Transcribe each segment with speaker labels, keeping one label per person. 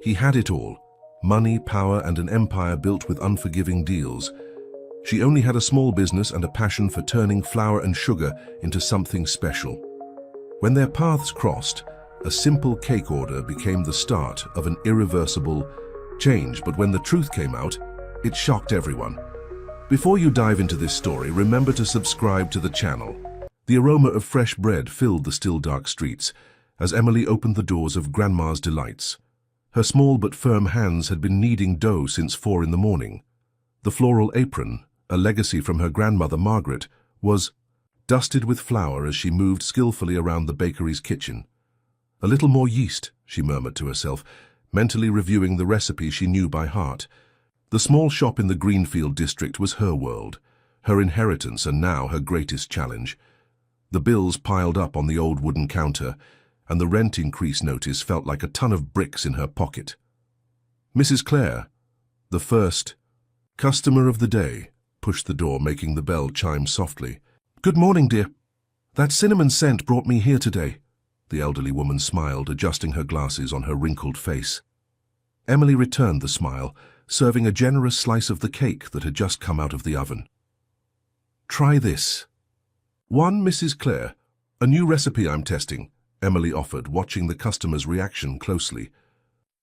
Speaker 1: He had it all: money, power, and an empire built with unforgiving deals. She only had a small business and a passion for turning flour and sugar into something special. When their paths crossed, a simple cake order became the start of an irreversible change, but when the truth came out, it shocked everyone. Before you dive into this story, remember to subscribe to the channel. The aroma of fresh bread filled the still dark streets as Emily opened the doors of Grandma's Delights. Her small but firm hands had been kneading dough since 4 in the morning. The floral apron, a legacy from her grandmother Margaret, was dusted with flour as she moved skillfully around the bakery's kitchen. A little more yeast, she murmured to herself, mentally reviewing the recipe she knew by heart. The small shop in the Greenfield district was her world, her inheritance, and now her greatest challenge. The bills piled up on the old wooden counter, and the rent increase notice felt like a ton of bricks in her pocket. Mrs. Clare, the first customer of the day, pushed the door, making the bell chime softly. "Good morning, dear. That cinnamon scent brought me here today." The elderly woman smiled, adjusting her glasses on her wrinkled face. Emily returned the smile, serving a generous slice of the cake that had just come out of the oven. "Try this." "One, Mrs. Clare. A new recipe I'm testing," Emily offered, watching the customer's reaction closely.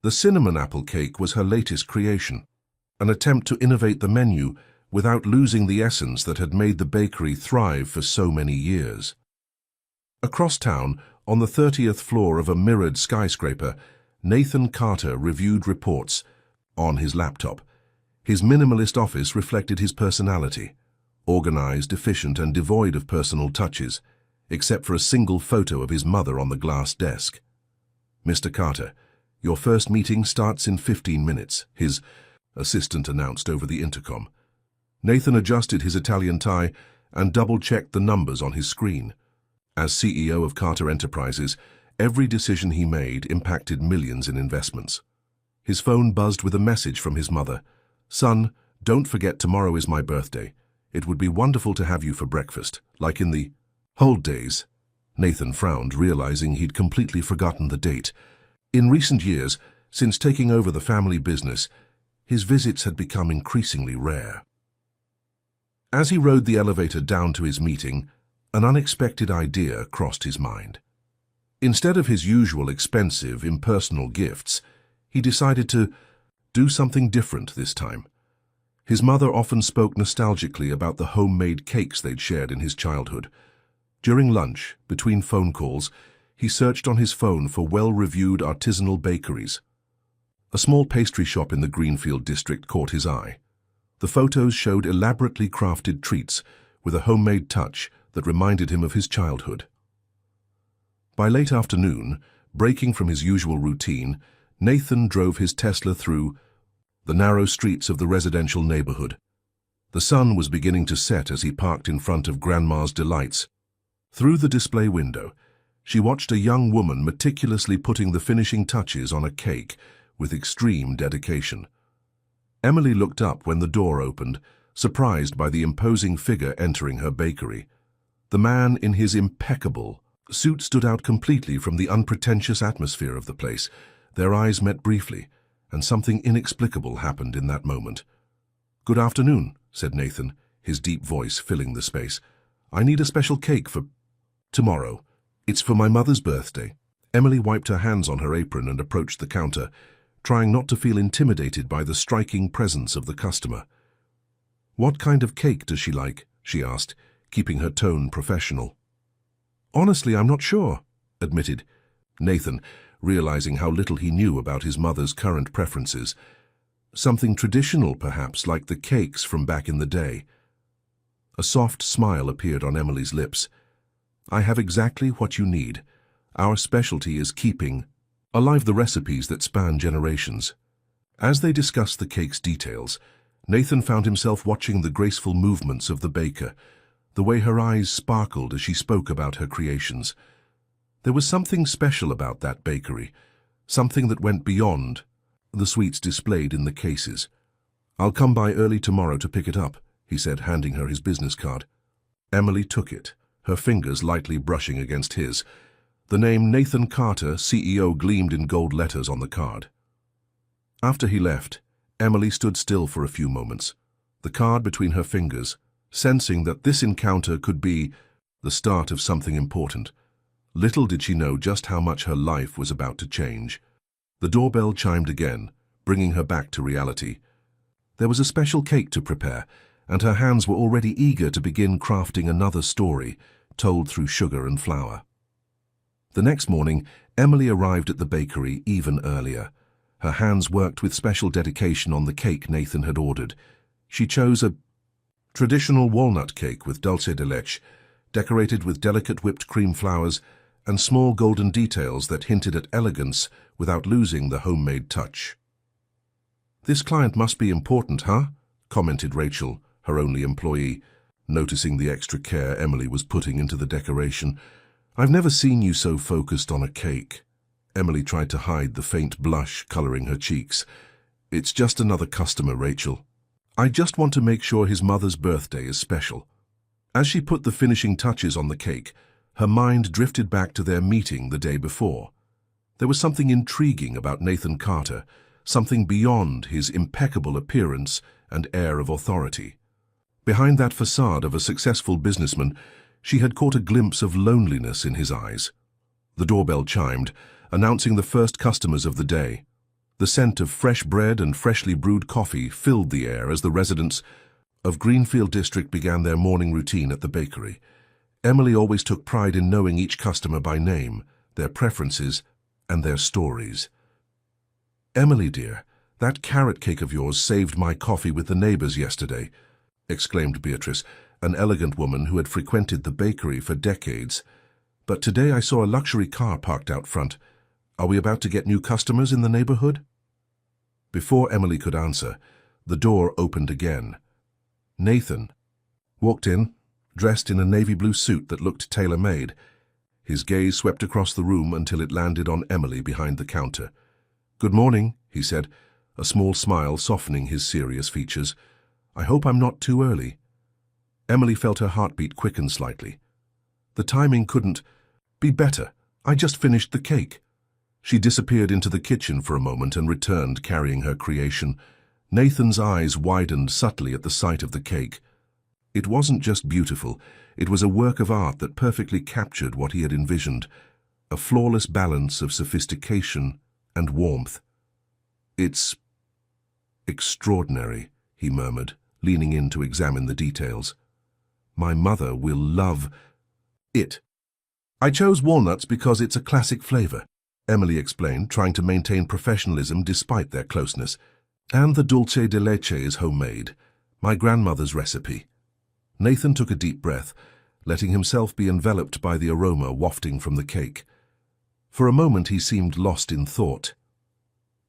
Speaker 1: The cinnamon apple cake was her latest creation, an attempt to innovate the menu without losing the essence that had made the bakery thrive for so many years. Across town, on the 30th floor of a mirrored skyscraper, Nathan Carter reviewed reports on his laptop. His minimalist office reflected his personality, organized, efficient, and devoid of personal touches, except for a single photo of his mother on the glass desk. "Mr. Carter, your first meeting starts in 15 minutes, his assistant announced over the intercom. Nathan adjusted his Italian tie and double-checked the numbers on his screen. As CEO of Carter Enterprises, every decision he made impacted millions in investments. His phone buzzed with a message from his mother. "Son, don't forget tomorrow is my birthday. It would be wonderful to have you for breakfast, like in the old days." Nathan frowned, realizing he'd completely forgotten the date. In recent years, since taking over the family business, his visits had become increasingly rare. As he rode the elevator down to his meeting, an unexpected idea crossed his mind. Instead of his usual expensive, impersonal gifts, he decided to do something different this time. His mother often spoke nostalgically about the homemade cakes they'd shared in his childhood. During lunch, between phone calls, he searched on his phone for well-reviewed artisanal bakeries. A small pastry shop in the Greenfield district caught his eye. The photos showed elaborately crafted treats with a homemade touch that reminded him of his childhood. By late afternoon, breaking from his usual routine, Nathan drove his Tesla through the narrow streets of the residential neighborhood. The sun was beginning to set as he parked in front of Grandma's Delights. Through the display window, she watched a young woman meticulously putting the finishing touches on a cake with extreme dedication. Emily looked up when the door opened, surprised by the imposing figure entering her bakery. The man in his impeccable suit stood out completely from the unpretentious atmosphere of the place. Their eyes met briefly, and something inexplicable happened in that moment. "Good afternoon," said Nathan, his deep voice filling the space. "I need a special cake for tomorrow. It's for my mother's birthday." Emily wiped her hands on her apron and approached the counter, trying not to feel intimidated by the striking presence of the customer. "What kind of cake does she like?" she asked, keeping her tone professional. "Honestly, I'm not sure," admitted Nathan, realizing how little he knew about his mother's current preferences. "Something traditional, perhaps, like the cakes from back in the day." A soft smile appeared on Emily's lips. "I have exactly what you need. Our specialty is keeping alive the recipes that span generations." As they discussed the cake's details, Nathan found himself watching the graceful movements of the baker, the way her eyes sparkled as she spoke about her creations. There was something special about that bakery, something that went beyond the sweets displayed in the cases. "I'll come by early tomorrow to pick it up," he said, handing her his business card. Emily took it, her fingers lightly brushing against his. The name Nathan Carter, CEO, gleamed in gold letters on the card. After he left, Emily stood still for a few moments, the card between her fingers, sensing that this encounter could be the start of something important. Little did she know just how much her life was about to change. The doorbell chimed again, bringing her back to reality. There was a special cake to prepare, and her hands were already eager to begin crafting another story, told through sugar and flour. The next morning, Emily arrived at the bakery even earlier. Her hands worked with special dedication on the cake Nathan had ordered. She chose a traditional walnut cake with dulce de leche, decorated with delicate whipped cream flowers and small golden details that hinted at elegance without losing the homemade touch. "This client must be important, huh?" commented Rachel, her only employee, noticing the extra care Emily was putting into the decoration. "I've never seen you so focused on a cake." Emily tried to hide the faint blush coloring her cheeks. "It's just another customer, Rachel. I just want to make sure his mother's birthday is special." As she put the finishing touches on the cake, her mind drifted back to their meeting the day before. There was something intriguing about Nathan Carter, something beyond his impeccable appearance and air of authority. Behind that facade of a successful businessman, she had caught a glimpse of loneliness in his eyes. The doorbell chimed, announcing the first customers of the day. The scent of fresh bread and freshly brewed coffee filled the air as the residents of Greenfield District began their morning routine at the bakery. Emily always took pride in knowing each customer by name, their preferences, and their stories. "Emily, dear, that carrot cake of yours saved my coffee with the neighbors yesterday," exclaimed Beatrice, an elegant woman who had frequented the bakery for decades. "But today I saw a luxury car parked out front. Are we about to get new customers in the neighborhood?" Before Emily could answer, the door opened again. Nathan walked in, dressed in a navy blue suit that looked tailor-made. His gaze swept across the room until it landed on Emily behind the counter. "Good morning," he said, a small smile softening his serious features. "I hope I'm not too early." Emily felt her heartbeat quicken slightly. "The timing couldn't be better. I just finished the cake." She disappeared into the kitchen for a moment and returned carrying her creation. Nathan's eyes widened subtly at the sight of the cake. It wasn't just beautiful, it was a work of art that perfectly captured what he had envisioned, a flawless balance of sophistication and warmth. "It's extraordinary," he murmured, leaning in to examine the details. "My mother will love it." "I chose walnuts because it's a classic flavor," Emily explained, trying to maintain professionalism despite their closeness. "And the dulce de leche is homemade, my grandmother's recipe." Nathan took a deep breath, letting himself be enveloped by the aroma wafting from the cake. For a moment he seemed lost in thought.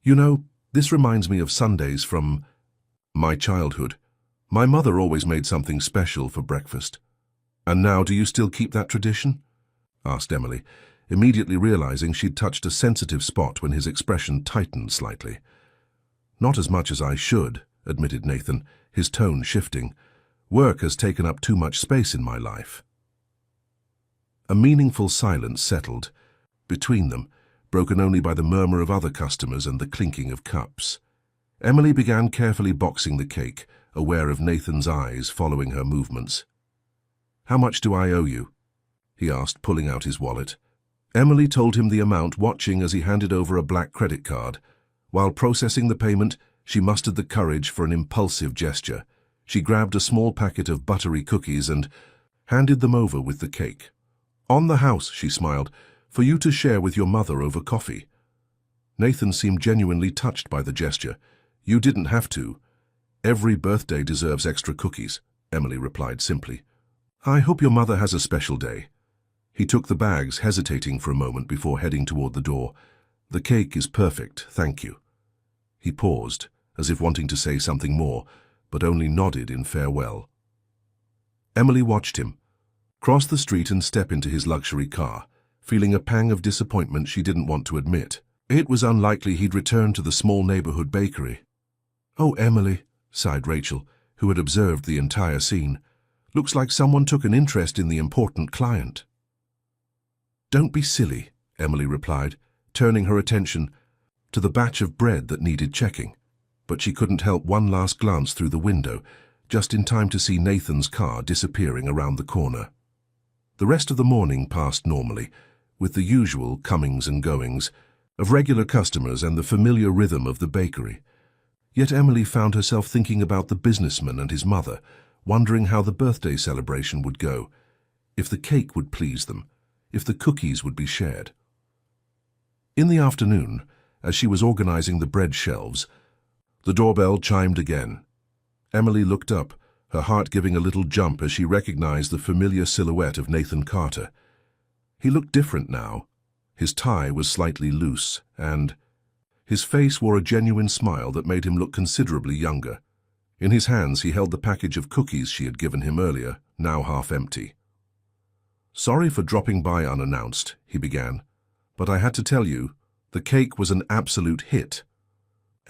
Speaker 1: "You know, this reminds me of Sundays from my childhood. My mother always made something special for breakfast." "And now, do you still keep that tradition?" asked Emily, immediately realizing she'd touched a sensitive spot when his expression tightened slightly. "Not as much as I should," admitted Nathan, his tone shifting. "Work has taken up too much space in my life." A meaningful silence settled between them, broken only by the murmur of other customers and the clinking of cups. Emily began carefully boxing the cake, aware of Nathan's eyes following her movements. "How much do I owe you?" he asked, pulling out his wallet. Emily told him the amount, watching as he handed over a black credit card. While processing the payment, she mustered the courage for an impulsive gesture. She grabbed a small packet of buttery cookies and handed them over with the cake. "On the house," she smiled, "for you to share with your mother over coffee." Nathan seemed genuinely touched by the gesture. "You didn't have to. Every birthday deserves extra cookies," Emily replied simply. "I hope your mother has a special day." He took the bags, hesitating for a moment before heading toward the door. "The cake is perfect, thank you." He paused, as if wanting to say something more, but only nodded in farewell. Emily watched him cross the street and step into his luxury car, feeling a pang of disappointment she didn't want to admit. It was unlikely he'd return to the small neighborhood bakery. "Oh, Emily," sighed Rachel, who had observed the entire scene. "Looks like someone took an interest in the important client."
Speaker 2: "Don't be silly," Emily replied, turning her attention
Speaker 1: to the batch of bread that needed checking. But she couldn't help one last glance through the window, just in time to see Nathan's car disappearing around the corner. The rest of the morning passed normally, with the usual comings and goings of regular customers and the familiar rhythm of the bakery. Yet Emily found herself thinking about the businessman and his mother, wondering how the birthday celebration would go, if the cake would please them, if the cookies would be shared. In the afternoon, as she was organizing the bread shelves, the doorbell chimed again. Emily looked up, her heart giving a little jump as she recognized the familiar silhouette of Nathan Carter. He looked different now. His tie was slightly loose, and his face wore a genuine smile that made him look considerably younger. In his hands he held the package of cookies she had given him earlier, now half empty. "Sorry for dropping by unannounced," he began, "but I had to tell you, the cake was an absolute hit.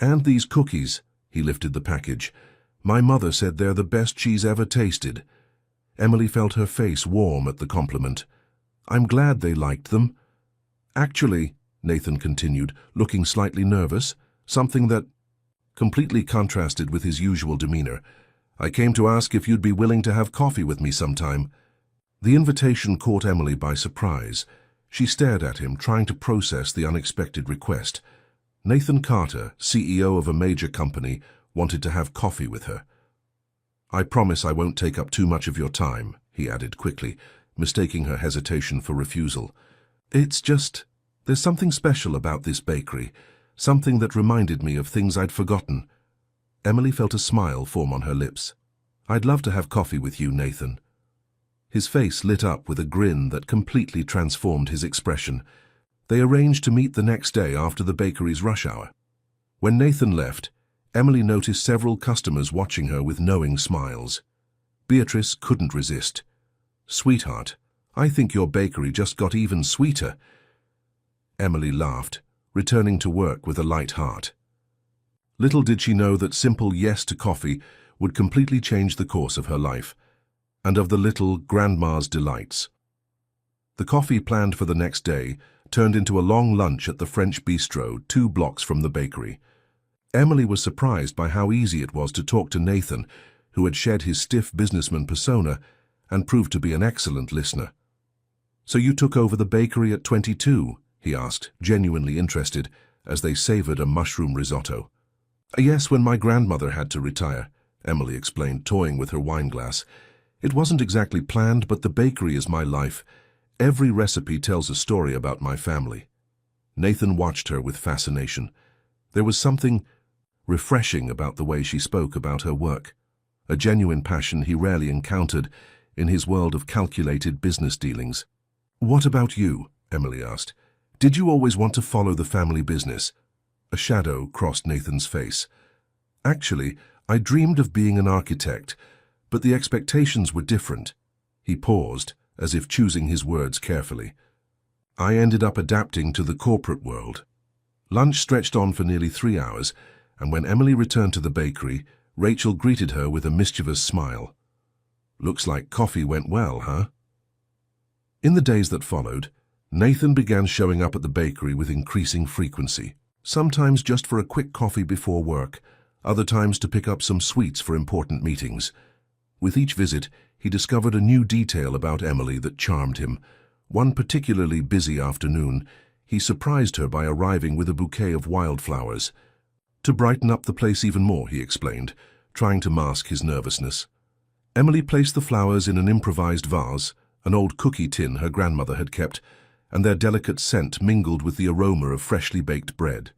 Speaker 1: And these cookies," he lifted the package, "my mother said they're the best she's ever tasted." Emily felt her face warm at the compliment. "I'm glad they liked them. Actually," Nathan continued, looking slightly nervous, something that completely contrasted with his usual demeanor, "I came to ask if you'd be willing to have coffee with me sometime." The invitation caught Emily by surprise. She stared at him, trying to process the unexpected request. Nathan Carter, CEO of a major company, wanted to have coffee with her. "I promise I won't take up too much of your time," he added quickly, mistaking her hesitation for refusal. "It's just, there's something special about this bakery, something that reminded me of things I'd forgotten." Emily felt a smile form on her lips. "I'd love to have coffee with you, Nathan." His face lit up with a grin that completely transformed his expression. They arranged to meet the next day after the bakery's rush hour. When Nathan left, Emily noticed several customers watching her with knowing smiles. Beatrice couldn't resist. "Sweetheart, I think your bakery just got even sweeter." Emily laughed, returning to work with a light heart. Little did she know that simple yes to coffee would completely change the course of her life, and of the little grandma's delights. The coffee planned for the next day turned into a long lunch at the French bistro 2 blocks from the bakery. Emily was surprised by how easy it was to talk to Nathan, who had shed his stiff businessman persona and proved to be an excellent listener. "So you took over the bakery at 22? he asked, genuinely interested, as they savored a mushroom risotto. "Yes, when my grandmother had to retire," Emily explained, toying with her wineglass. "It wasn't exactly planned, but the bakery is my life. Every recipe tells a story about my family." Nathan watched her with fascination. There was something refreshing about the way she spoke about her work, a genuine passion he rarely encountered in his world of calculated business dealings. "What about you?" Emily asked. "Did you always want to follow the family business?" A shadow crossed Nathan's face. "Actually, I dreamed of being an architect, but the expectations were different." He paused, as if choosing his words carefully. "I ended up adapting to the corporate world." Lunch stretched on for nearly 3 hours, and when Emily returned to the bakery, Rachel greeted her with a mischievous smile. "Looks like coffee went well, huh?" In the days that followed, Nathan began showing up at the bakery with increasing frequency, sometimes just for a quick coffee before work, other times to pick up some sweets for important meetings. With each visit, he discovered a new detail about Emily that charmed him. One particularly busy afternoon, he surprised her by arriving with a bouquet of wildflowers. To brighten up the place even more, he explained, trying to mask his nervousness. Emily placed the flowers in an improvised vase, an old cookie tin her grandmother had kept, and their delicate scent mingled with the aroma of freshly baked bread.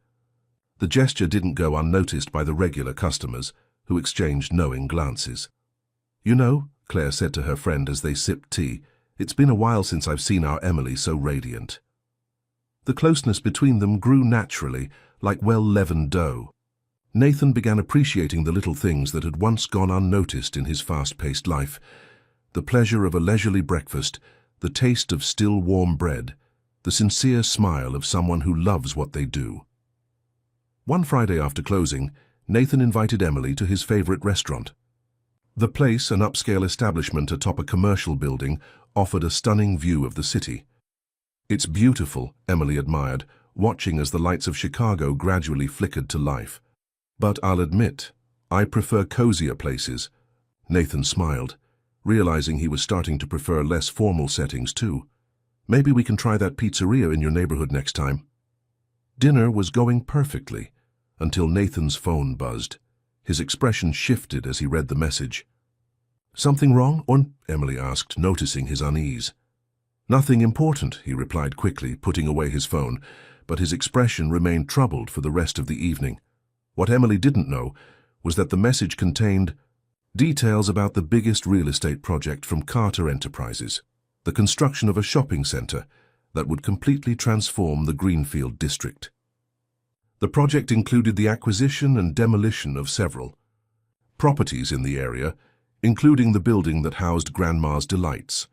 Speaker 1: The gesture didn't go unnoticed by the regular customers, who exchanged knowing glances. "You know," Claire said to her friend as they sipped tea, "it's been a while since I've seen our Emily so radiant." The closeness between them grew naturally, like well-leavened dough. Nathan began appreciating the little things that had once gone unnoticed in his fast-paced life. The pleasure of a leisurely breakfast, the taste of still warm bread, the sincere smile of someone who loves what they do. One Friday after closing, Nathan invited Emily to his favorite restaurant. The place, an upscale establishment atop a commercial building, offered a stunning view of the city. "It's beautiful," Emily admired, watching as the lights of Chicago gradually flickered to life. "But I'll admit, I prefer cozier places." Nathan smiled, realizing he was starting to prefer less formal settings too. "Maybe we can try that pizzeria in your neighborhood next time." Dinner was going perfectly, until Nathan's phone buzzed. His expression shifted as he read the message. "Something wrong?" Emily asked, noticing his unease. "Nothing important," he replied quickly, putting away his phone, but his expression remained troubled for the rest of the evening. What Emily didn't know was that the message contained details about the biggest real estate project from Carter Enterprises, the construction of a shopping center that would completely transform the Greenfield district. The project included the acquisition and demolition of several properties in the area, including the building that housed Grandma's Delights.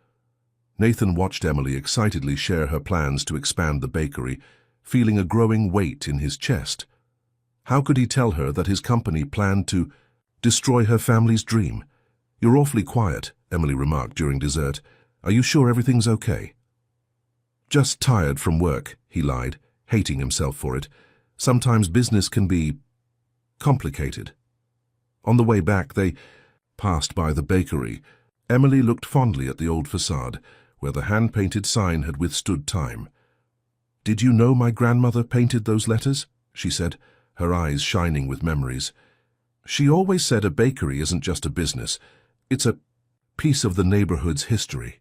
Speaker 1: Nathan watched Emily excitedly share her plans to expand the bakery, feeling a growing weight in his chest. How could he tell her that his company planned to destroy her family's dream? "You're awfully quiet," Emily remarked during dessert. "Are you sure everything's okay?" "Just tired from work," he lied, hating himself for it. "Sometimes business can be complicated." On the way back, they passed by the bakery. Emily looked fondly at the old facade, where the hand-painted sign had withstood time. "Did you know my grandmother painted those letters?" she said, her eyes shining with memories. "She always said a bakery isn't just a business, it's a piece of the neighborhood's history."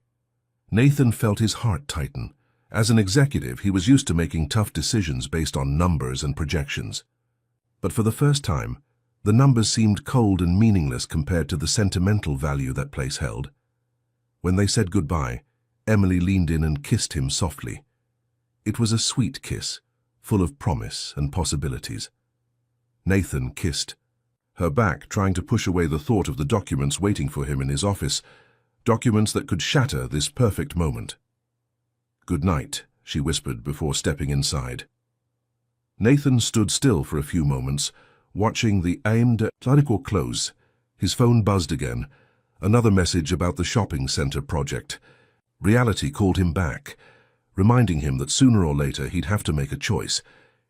Speaker 1: Nathan felt his heart tighten. As an executive, he was used to making tough decisions based on numbers and projections. But for the first time, the numbers seemed cold and meaningless compared to the sentimental value that place held. When they said goodbye, Emily leaned in and kissed him softly. It was a sweet kiss, full of promise and possibilities. Nathan kissed her back, trying to push away the thought of the documents waiting for him in his office, documents that could shatter this perfect moment. "Good night," she whispered before stepping inside. Nathan stood still for a few moments, watching the aimed clinical close. His phone buzzed again, another message about the shopping center project. Reality called him back, reminding him that sooner or later he'd have to make a choice,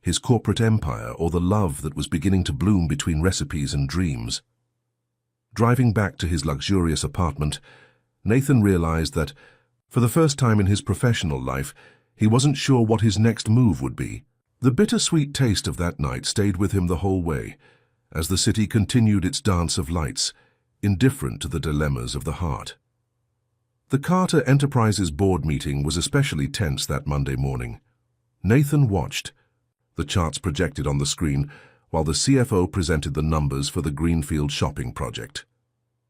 Speaker 1: his corporate empire or the love that was beginning to bloom between recipes and dreams. Driving back to his luxurious apartment, Nathan realized that, for the first time in his professional life, he wasn't sure what his next move would be. The bittersweet taste of that night stayed with him the whole way, as the city continued its dance of lights, indifferent to the dilemmas of the heart. The Carter Enterprises board meeting was especially tense that Monday morning. Nathan watched, the charts projected on the screen, while the CFO presented the numbers for the Greenfield shopping project.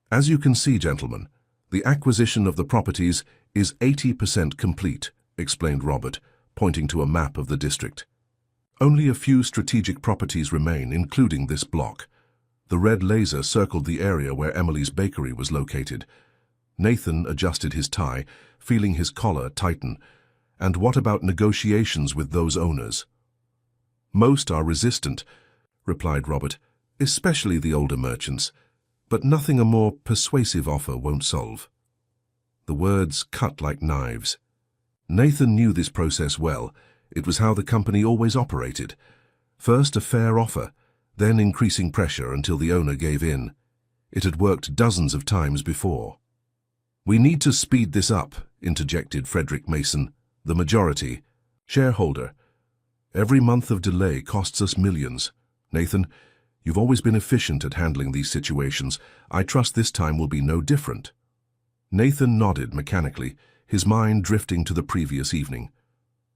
Speaker 1: "As you can see, gentlemen, the acquisition of the properties is 80% complete," explained Robert, pointing to a map of the district. "Only a few strategic properties remain, including this block." The red laser circled the area where Emily's bakery was located. Nathan adjusted his tie, feeling his collar tighten. "And what about negotiations with those owners?" "Most are resistant," replied Robert, "especially the older merchants. But nothing a more persuasive offer won't solve." The words cut like knives. Nathan knew this process well. It was how the company always operated. First a fair offer, then increasing pressure until the owner gave in. It had worked dozens of times before. "We need to speed this up," interjected Frederick Mason, the majority shareholder. "Every month of delay costs us millions. Nathan, you've always been efficient at handling these situations. I trust this time will be no different." Nathan nodded mechanically, his mind drifting to the previous evening.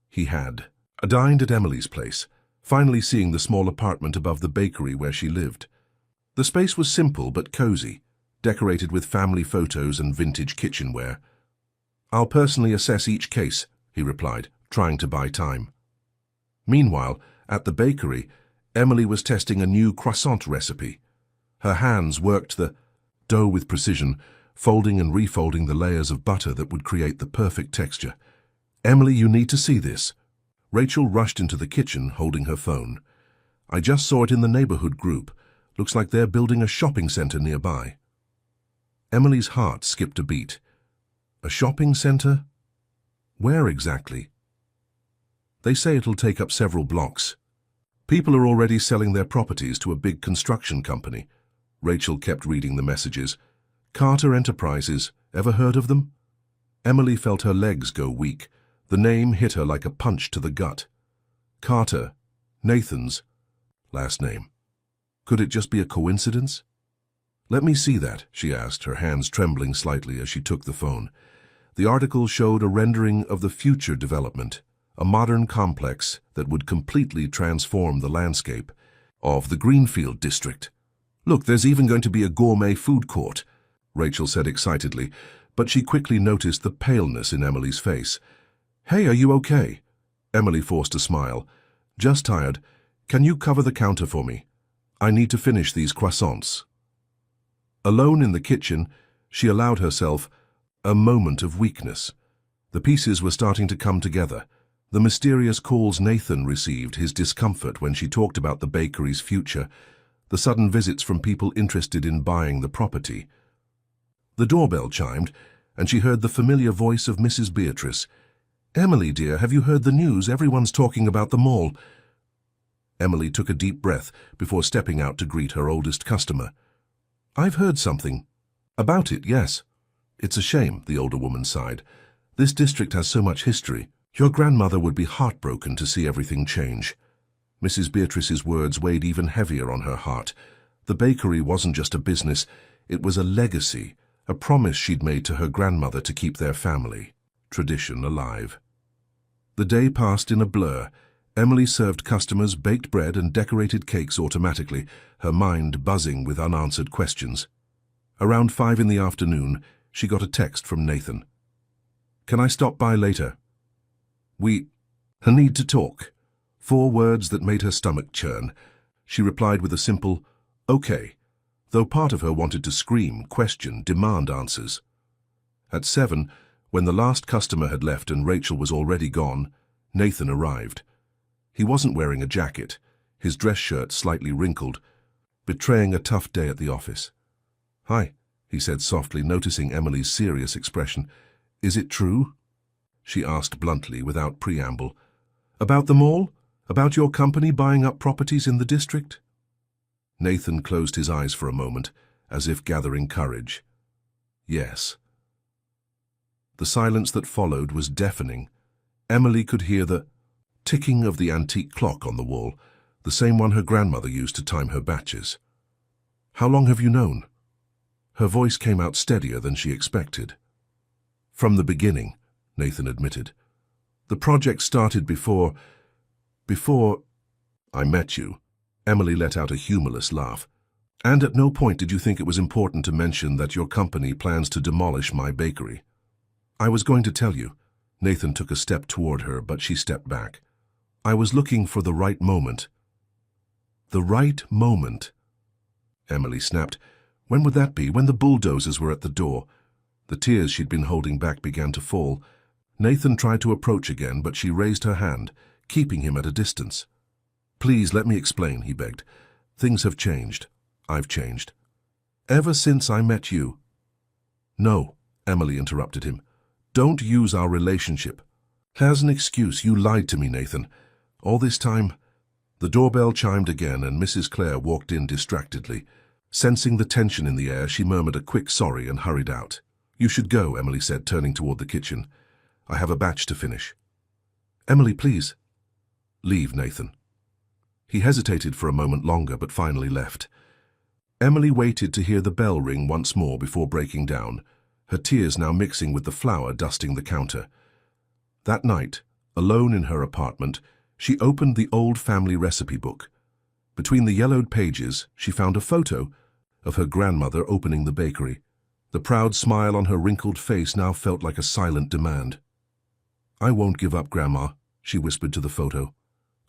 Speaker 1: He had dined at Emily's place, finally seeing the small apartment above the bakery where she lived. The space was simple but cozy, decorated with family photos and vintage kitchenware. "I'll personally assess each case," he replied, trying to buy time. Meanwhile, at the bakery, Emily was testing a new croissant recipe. Her hands worked the dough with precision, folding and refolding the layers of butter that would create the perfect texture. "Emily, you need to see this." Rachel rushed into the kitchen, holding her phone. "I just saw it in the neighborhood group. Looks like they're building a shopping center nearby." Emily's heart skipped a beat. A shopping center? Where exactly? They say it'll take up several blocks. People are already selling their properties to a big construction company. Rachel kept reading the messages. Carter Enterprises, ever heard of them? Emily felt her legs go weak. The name hit her like a punch to the gut. Carter, Nathan's last name. Could it just be a coincidence? Let me see that, she asked, her hands trembling slightly as she took the phone. The article showed a rendering of the future development, a modern complex that would completely transform the landscape of the Greenfield district. Look, there's even going to be a gourmet food court, Rachel said excitedly, but she quickly noticed the paleness in Emily's face. Hey, are you okay? Emily forced a smile. Just tired. Can you cover the counter for me? I need to finish these croissants. Alone in the kitchen, she allowed herself a moment of weakness. The pieces were starting to come together. The mysterious calls Nathan received, his discomfort when she talked about the bakery's future, the sudden visits from people interested in buying the property. The doorbell chimed, and she heard the familiar voice of Mrs. Beatrice. Emily, dear, have you heard the news? Everyone's talking about the mall. Emily took a deep breath before stepping out to greet her oldest customer. I've heard something. About it, yes. It's a shame, the older woman sighed. This district has so much history. Your grandmother would be heartbroken to see everything change. Mrs. Beatrice's words weighed even heavier on her heart. The bakery wasn't just a business, it was a legacy, a promise she'd made to her grandmother to keep their family tradition alive. The day passed in a blur. Emily served customers baked bread and decorated cakes automatically, her mind buzzing with unanswered questions. Around 5 in the afternoon, she got a text from Nathan. Can I stop by later? We need to talk. 4 words that made her stomach churn. She replied with a simple, okay, though part of her wanted to scream, question, demand answers. At 7, when the last customer had left and Rachel was already gone, Nathan arrived. He wasn't wearing a jacket, his dress shirt slightly wrinkled, betraying a tough day at the office. Hi, he said softly, noticing Emily's serious expression. Is it true? She asked bluntly, without preamble. About the mall? About your company buying up properties in the district? Nathan closed his eyes for a moment, as if gathering courage. Yes. The silence that followed was deafening. Emily could hear the ticking of the antique clock on the wall, the same one her grandmother used to time her batches. How long have you known? Her voice came out steadier than she expected. From the beginning, Nathan admitted. The project started before I met you. Emily let out a humorless laugh. And at no point did you think it was important to mention that your company plans to demolish my bakery. I was going to tell you. Nathan took a step toward her, but she stepped back. I was looking for the right moment. The right moment? Emily snapped. When would that be? When the bulldozers were at the door? The tears she'd been holding back began to fall. Nathan tried to approach again, but she raised her hand, keeping him at a distance. Please, let me explain, he begged. Things have changed. I've changed. Ever since I met you. No, Emily interrupted him. Don't use our relationship. As an excuse, you lied to me, Nathan. All this time. The doorbell chimed again, and Mrs. Clare walked in distractedly. Sensing the tension in the air, she murmured a quick sorry and hurried out. You should go, Emily said, turning toward the kitchen. I have a batch to finish. Emily, please. Leave, Nathan. He hesitated for a moment longer, but finally left. Emily waited to hear the bell ring once more before breaking down, her tears now mixing with the flour dusting the counter. That night, alone in her apartment, she opened the old family recipe book. Between the yellowed pages, she found a photo of her grandmother opening the bakery. The proud smile on her wrinkled face now felt like a silent demand. I won't give up, Grandma, she whispered to the photo.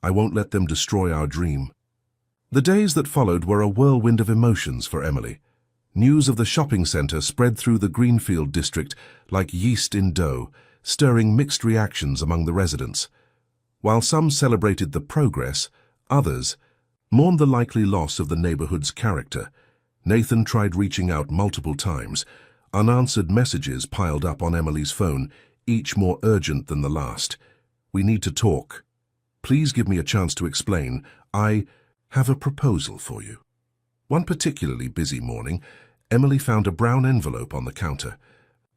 Speaker 1: I won't let them destroy our dream. The days that followed were a whirlwind of emotions for Emily. News of the shopping center spread through the Greenfield district like yeast in dough, stirring mixed reactions among the residents. While some celebrated the progress, others mourned the likely loss of the neighborhood's character. Nathan tried reaching out multiple times. Unanswered messages piled up on Emily's phone, each more urgent than the last. We need to talk, Please give me a chance to explain. I have a proposal for you. One particularly busy morning, Emily found a brown envelope on the counter.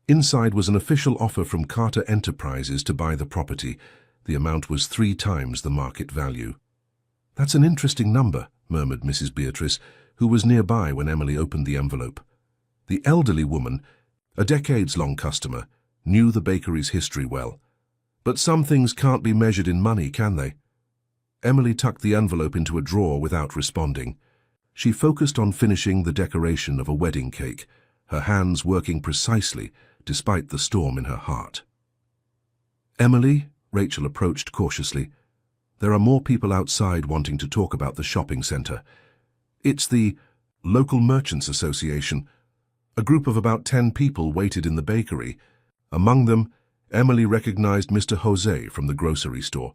Speaker 1: Inside was an official offer from Carter Enterprises to buy the property. The amount was 3 times the market value. "That's an interesting number," murmured Mrs. Beatrice, who was nearby when Emily opened the envelope. The elderly woman, a decades-long customer, knew the bakery's history well. But some things can't be measured in money, can they? Emily tucked the envelope into a drawer without responding. She focused on finishing the decoration of a wedding cake, her hands working precisely despite the storm in her heart. "Emily," Rachel approached cautiously, "there are more people outside wanting to talk about the shopping centre. It's the Local Merchants Association." A group of about 10 people waited in the bakery. Among them, Emily recognized Mr. Jose from the grocery store,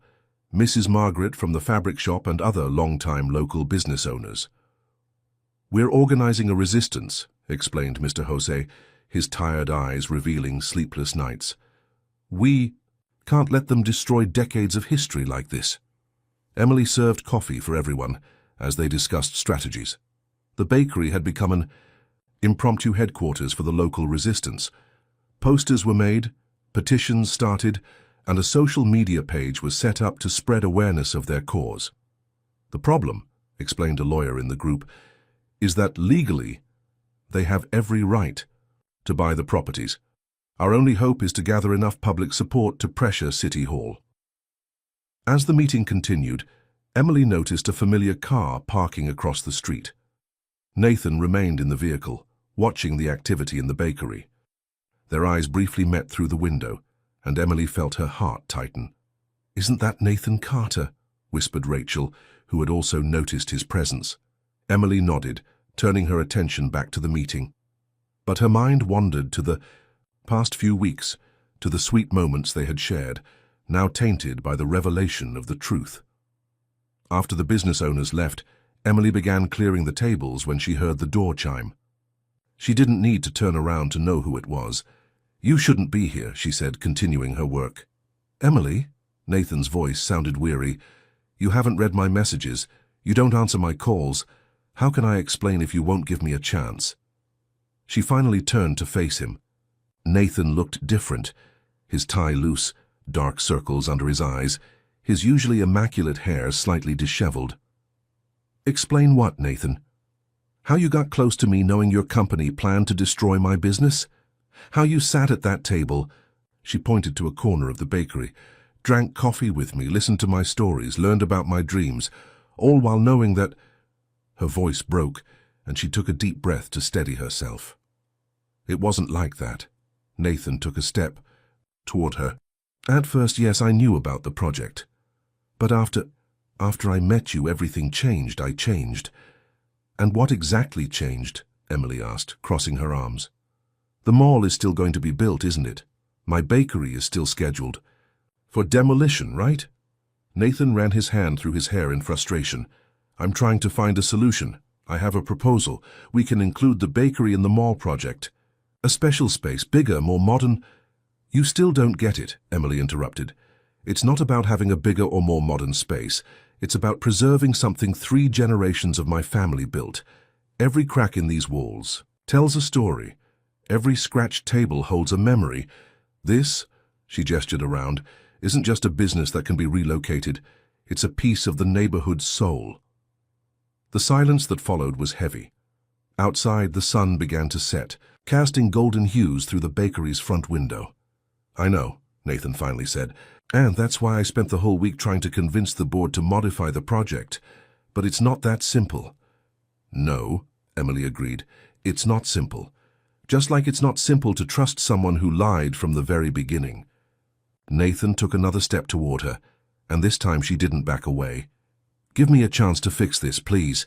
Speaker 1: Mrs. Margaret from the fabric shop, and other long-time local business owners. "We're organizing a resistance," explained Mr. Jose, his tired eyes revealing sleepless nights. "We can't let them destroy decades of history like this." Emily served coffee for everyone as they discussed strategies. The bakery had become an impromptu headquarters for the local resistance. Posters were made, petitions started, and a social media page was set up to spread awareness of their cause. "The problem," explained a lawyer in the group, "is that legally they have every right to buy the properties. Our only hope is to gather enough public support to pressure City Hall." As the meeting continued, Emily noticed a familiar car parking across the street. Nathan remained in the vehicle, watching the activity in the bakery. Their eyes briefly met through the window, and Emily felt her heart tighten. "Isn't that Nathan Carter?" whispered Rachel, who had also noticed his presence. Emily nodded, turning her attention back to the meeting. But her mind wandered to the past few weeks, to the sweet moments they had shared, now tainted by the revelation of the truth. After the business owners left, Emily began clearing the tables when she heard the door chime. She didn't need to turn around to know who it was. "You shouldn't be here," she said, continuing her work. "Emily?" Nathan's voice sounded weary. "You haven't read my messages. You don't answer my calls. How can I explain if you won't give me a chance?" She finally turned to face him. Nathan looked different, his tie loose, dark circles under his eyes, his usually immaculate hair slightly disheveled. "Explain what, Nathan? How you got close to me knowing your company planned to destroy my business? How you sat at that table," she pointed to a corner of the bakery, "drank coffee with me, listened to my stories, learned about my dreams, all while knowing that—" Her voice broke, and she took a deep breath to steady herself. "It wasn't like that." Nathan took a step toward her. "At first, yes, I knew about the project. But after I met you, everything changed. I changed." "And what exactly changed?" Emily asked, crossing her arms. "The mall is still going to be built, isn't it? My bakery is still scheduled for demolition, right?" Nathan ran his hand through his hair in frustration. "I'm trying to find a solution. I have a proposal. We can include the bakery in the mall project. A special space, bigger, more modern—" "You still don't get it," Emily interrupted. "It's not about having a bigger or more modern space. It's about preserving something 3 generations of my family built. Every crack in these walls tells a story. Every scratched table holds a memory. This," she gestured around, "isn't just a business that can be relocated. It's a piece of the neighborhood's soul." The silence that followed was heavy. Outside, the sun began to set, casting golden hues through the bakery's front window. "I know," Nathan finally said, "and that's why I spent the whole week trying to convince the board to modify the project. But it's not that simple." "No," Emily agreed, "it's not simple. Just like it's not simple to trust someone who lied from the very beginning." Nathan took another step toward her, and this time she didn't back away. "Give me a chance to fix this, please."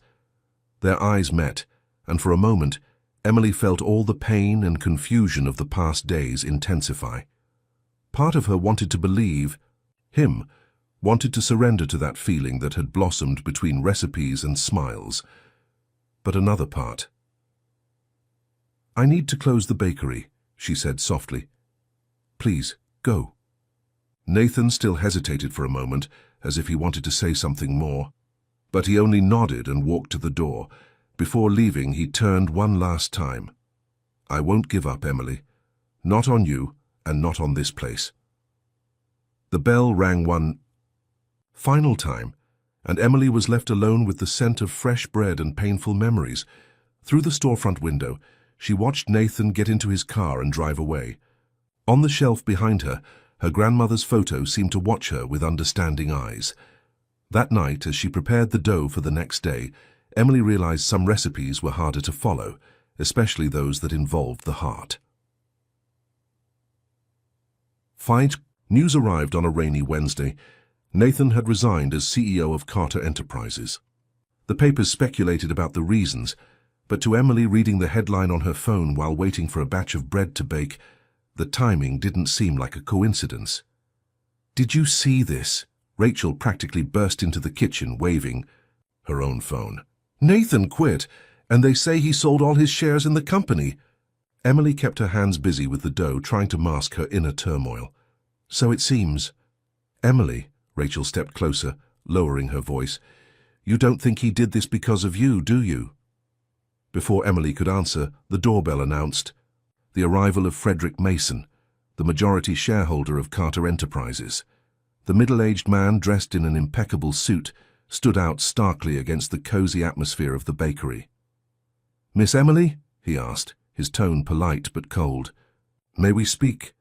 Speaker 1: Their eyes met, and for a moment, Emily felt all the pain and confusion of the past days intensify. Part of her wanted to believe him, wanted to surrender to that feeling that had blossomed between recipes and smiles. But another part— "I need to close the bakery," she said softly. "Please, go." Nathan still hesitated for a moment, as if he wanted to say something more. But he only nodded and walked to the door. Before leaving, he turned one last time. "I won't give up, Emily. Not on you, and not on this place." The bell rang one final time, and Emily was left alone with the scent of fresh bread and painful memories. Through the storefront window, she watched Nathan get into his car and drive away. On the shelf behind her, her grandmother's photo seemed to watch her with understanding eyes. That night, as she prepared the dough for the next day, Emily realized some recipes were harder to follow, especially those that involved the heart. News arrived on a rainy Wednesday. Nathan had resigned as CEO of Carter Enterprises. The papers speculated about the reasons, but to Emily, reading the headline on her phone while waiting for a batch of bread to bake, the timing didn't seem like a coincidence. "Did you see this?" Rachel practically burst into the kitchen, waving her own phone. "Nathan quit, and they say he sold all his shares in the company." Emily kept her hands busy with the dough, trying to mask her inner turmoil. "So it seems." "Emily," Rachel stepped closer, lowering her voice, "you don't think he did this because of you, do you?" Before Emily could answer, the doorbell announced the arrival of Frederick Mason, the majority shareholder of Carter Enterprises. The middle-aged man, dressed in an impeccable suit, stood out starkly against the cozy atmosphere of the bakery. "Miss Emily?" he asked, his tone polite but cold. "May we speak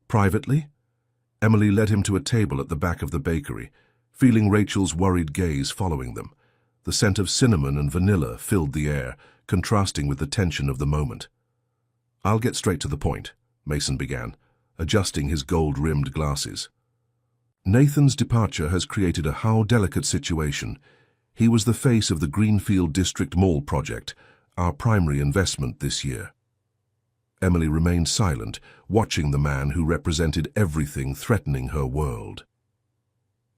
Speaker 1: privately?" Emily led him to a table at the back of the bakery, feeling Rachel's worried gaze following them. The scent of cinnamon and vanilla filled the air, contrasting with the tension of the moment. "I'll get straight to the point," Mason began, adjusting his gold-rimmed glasses. "Nathan's departure has created a how delicate situation. He was the face of the Greenfield District Mall project, our primary investment this year." Emily remained silent, watching the man who represented everything threatening her world.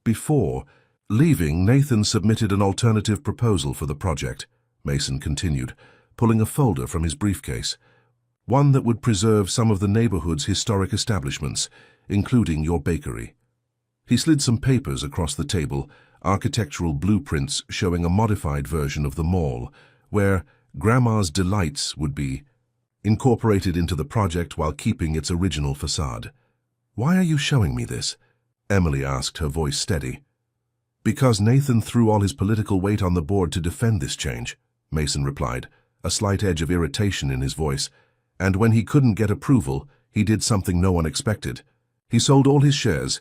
Speaker 1: "Before leaving, Nathan submitted an alternative proposal for the project," Mason continued, pulling a folder from his briefcase. "One that would preserve some of the neighborhood's historic establishments, including your bakery." He slid some papers across the table, architectural blueprints showing a modified version of the mall, where Grandma's Delights would be incorporated into the project while keeping its original facade. "Why are you showing me this?" Emily asked, her voice steady. "Because Nathan threw all his political weight on the board to defend this change," Mason replied, a slight edge of irritation in his voice. "And when he couldn't get approval, he did something no one expected. He sold all his shares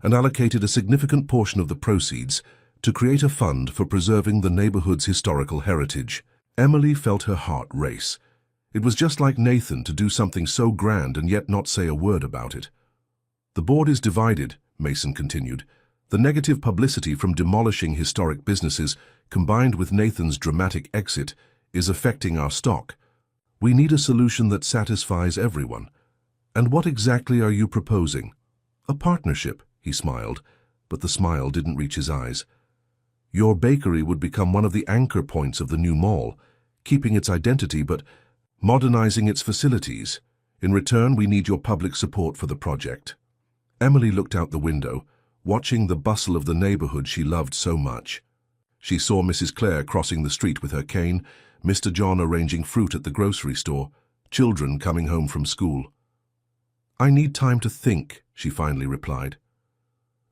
Speaker 1: and allocated a significant portion of the proceeds to create a fund for preserving the neighborhood's historical heritage." Emily felt her heart race. It was just like Nathan to do something so grand and yet not say a word about it. "The board is divided," Mason continued. "The negative publicity from demolishing historic businesses, combined with Nathan's dramatic exit, is affecting our stock. We need a solution that satisfies everyone." "And what exactly are you proposing?" "A partnership," he smiled, but the smile didn't reach his eyes. "Your bakery would become one of the anchor points of the new mall, keeping its identity but modernizing its facilities. In return, we need your public support for the project." Emily looked out the window, watching the bustle of the neighborhood she loved so much. She saw Mrs. Clare crossing the street with her cane, Mr. John arranging fruit at the grocery store, children coming home from school. "I need time to think," she finally replied.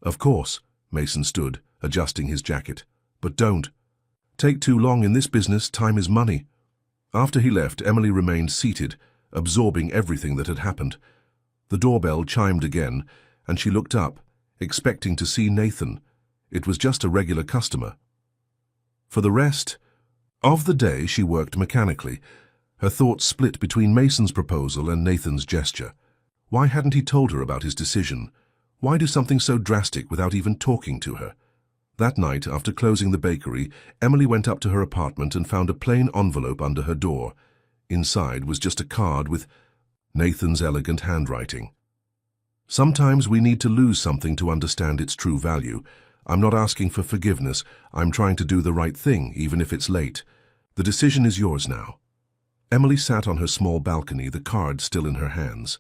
Speaker 1: "Of course," Mason stood, adjusting his jacket. "But don't take too long in this business. Time is money." After he left, Emily remained seated, absorbing everything that had happened. The doorbell chimed again, and she looked up, expecting to see Nathan. It was just a regular customer. For the rest of the day, she worked mechanically, her thoughts split between Mason's proposal and Nathan's gesture. Why hadn't he told her about his decision? Why do something so drastic without even talking to her? That night, after closing the bakery, Emily went up to her apartment and found a plain envelope under her door. Inside was just a card with Nathan's elegant handwriting. "Sometimes we need to lose something to understand its true value. I'm not asking for forgiveness. I'm trying to do the right thing, even if it's late. The decision is yours now." Emily sat on her small balcony, the card still in her hands.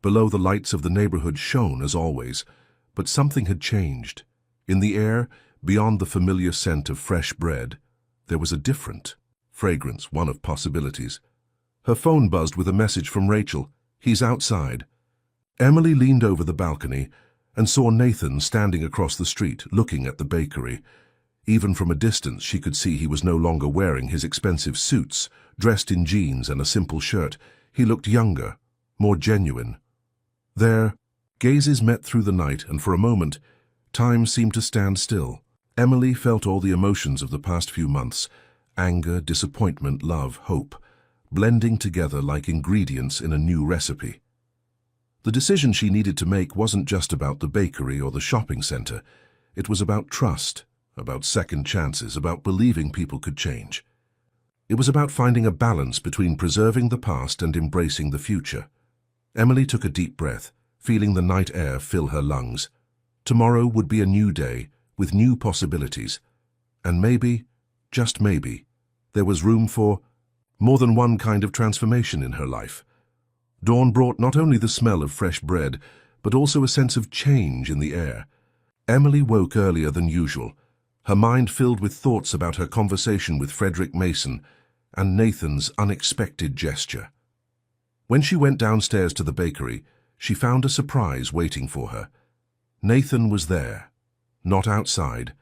Speaker 1: Below, the lights of the neighborhood shone as always, but something had changed. In the air, beyond the familiar scent of fresh bread, there was a different fragrance, one of possibilities. Her phone buzzed with a message from Rachel. "He's outside." Emily leaned over the balcony and saw Nathan standing across the street, looking at the bakery. Even from a distance, she could see he was no longer wearing his expensive suits. Dressed in jeans and a simple shirt, he looked younger, more genuine. Their gazes met through the night, and for a moment, time seemed to stand still. Emily felt all the emotions of the past few months: anger, disappointment, love, hope, blending together like ingredients in a new recipe. The decision she needed to make wasn't just about the bakery or the shopping center. It was about trust, about second chances, about believing people could change. It was about finding a balance between preserving the past and embracing the future. Emily took a deep breath, feeling the night air fill her lungs. Tomorrow would be a new day, with new possibilities. And maybe, just maybe, there was room for more than one kind of transformation in her life. Dawn brought not only the smell of fresh bread, but also a sense of change in the air. Emily woke earlier than usual, her mind filled with thoughts about her conversation with Frederick Mason and Nathan's unexpected gesture. When she went downstairs to the bakery, she found a surprise waiting for her. Nathan was there, not outside,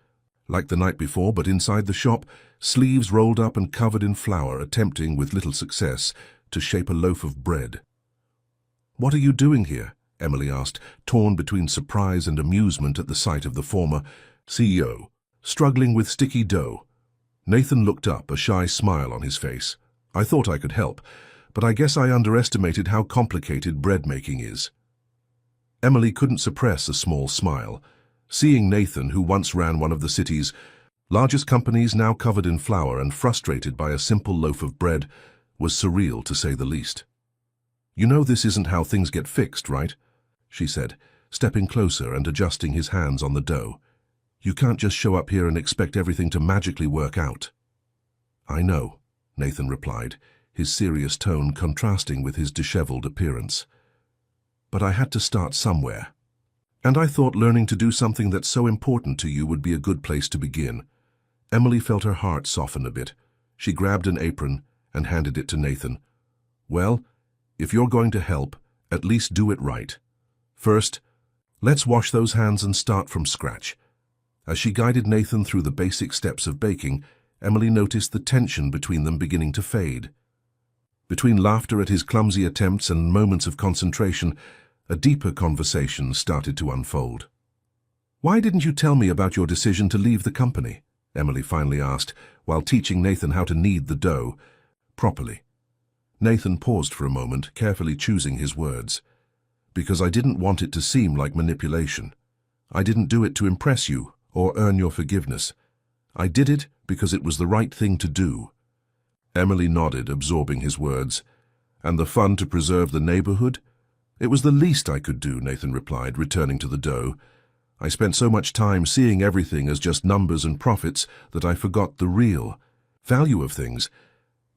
Speaker 1: like the night before, but inside the shop, sleeves rolled up and covered in flour, attempting with little success to shape a loaf of bread. "What are you doing here?" Emily asked, torn between surprise and amusement at the sight of the former CEO, struggling with sticky dough. Nathan looked up, a shy smile on his face. "I thought I could help, but I guess I underestimated how complicated bread making is." Emily couldn't suppress a small smile. Seeing Nathan, who once ran one of the city's largest companies, now covered in flour and frustrated by a simple loaf of bread, was surreal to say the least. "You know this isn't how things get fixed, right?" she said, stepping closer and adjusting his hands on the dough. "You can't just show up here and expect everything to magically work out." "I know," Nathan replied, his serious tone contrasting with his disheveled appearance. "But I had to start somewhere. And I thought learning to do something that's so important to you would be a good place to begin." Emily felt her heart soften a bit. She grabbed an apron and handed it to Nathan. "Well, if you're going to help, at least do it right. First, let's wash those hands and start from scratch." As she guided Nathan through the basic steps of baking, Emily noticed the tension between them beginning to fade. Between laughter at his clumsy attempts and moments of concentration, a deeper conversation started to unfold. "Why didn't you tell me about your decision to leave the company?" Emily finally asked, while teaching Nathan how to knead the dough properly. Nathan paused for a moment, carefully choosing his words. "Because I didn't want it to seem like manipulation. I didn't do it to impress you or earn your forgiveness. I did it because it was the right thing to do." Emily nodded, absorbing his words. "And the fun to preserve the neighborhood? It was the least I could do," Nathan replied, returning to the dough. "I spent so much time seeing everything as just numbers and profits that I forgot the real value of things.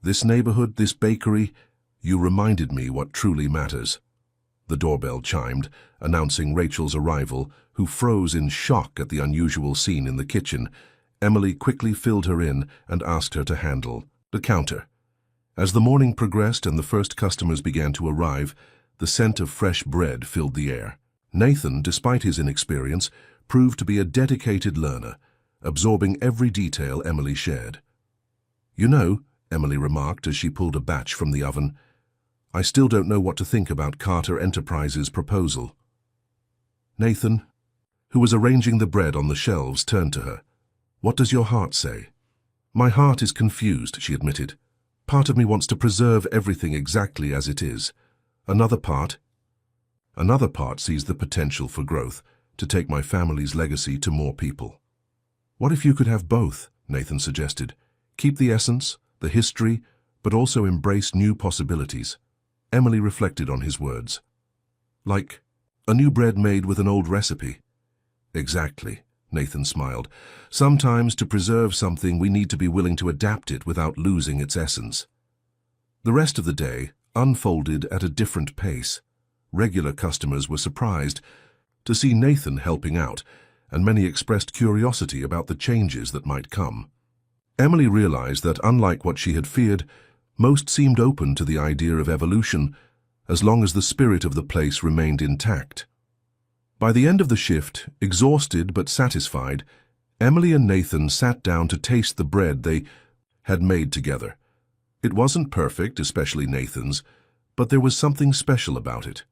Speaker 1: This neighborhood, this bakery, you reminded me what truly matters." The doorbell chimed, announcing Rachel's arrival, who froze in shock at the unusual scene in the kitchen. Emily quickly filled her in and asked her to handle the counter. As the morning progressed and the first customers began to arrive, the scent of fresh bread filled the air. Nathan, despite his inexperience, proved to be a dedicated learner, absorbing every detail Emily shared. "You know," Emily remarked as she pulled a batch from the oven, "I still don't know what to think about Carter Enterprises' proposal." Nathan, who was arranging the bread on the shelves, turned to her. "What does your heart say?" "My heart is confused," she admitted. "Part of me wants to preserve everything exactly as it is. Another part sees the potential for growth, to take my family's legacy to more people." "What if you could have both?" Nathan suggested. "Keep the essence, the history, but also embrace new possibilities." Emily reflected on his words. "Like a new bread made with an old recipe." "Exactly," Nathan smiled. "Sometimes to preserve something we need to be willing to adapt it without losing its essence." The rest of the day unfolded at a different pace. Regular customers were surprised to see Nathan helping out, and many expressed curiosity about the changes that might come. Emily realized that, unlike what she had feared, most seemed open to the idea of evolution, as long as the spirit of the place remained intact. By the end of the shift, exhausted but satisfied, Emily and Nathan sat down to taste the bread they had made together. It wasn't perfect, especially Nathan's, but there was something special about it.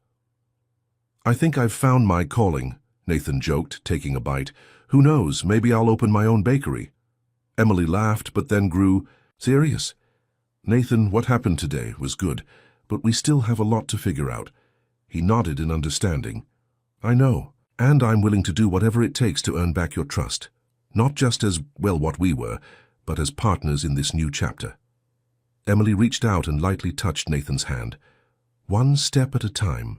Speaker 1: "I think I've found my calling," Nathan joked, taking a bite. "Who knows, maybe I'll open my own bakery." Emily laughed, but then grew serious. "Nathan, what happened today was good, but we still have a lot to figure out." He nodded in understanding. "I know, and I'm willing to do whatever it takes to earn back your trust. Not just as, well, what we were, but as partners in this new chapter." Emily reached out and lightly touched Nathan's hand. "One step at a time.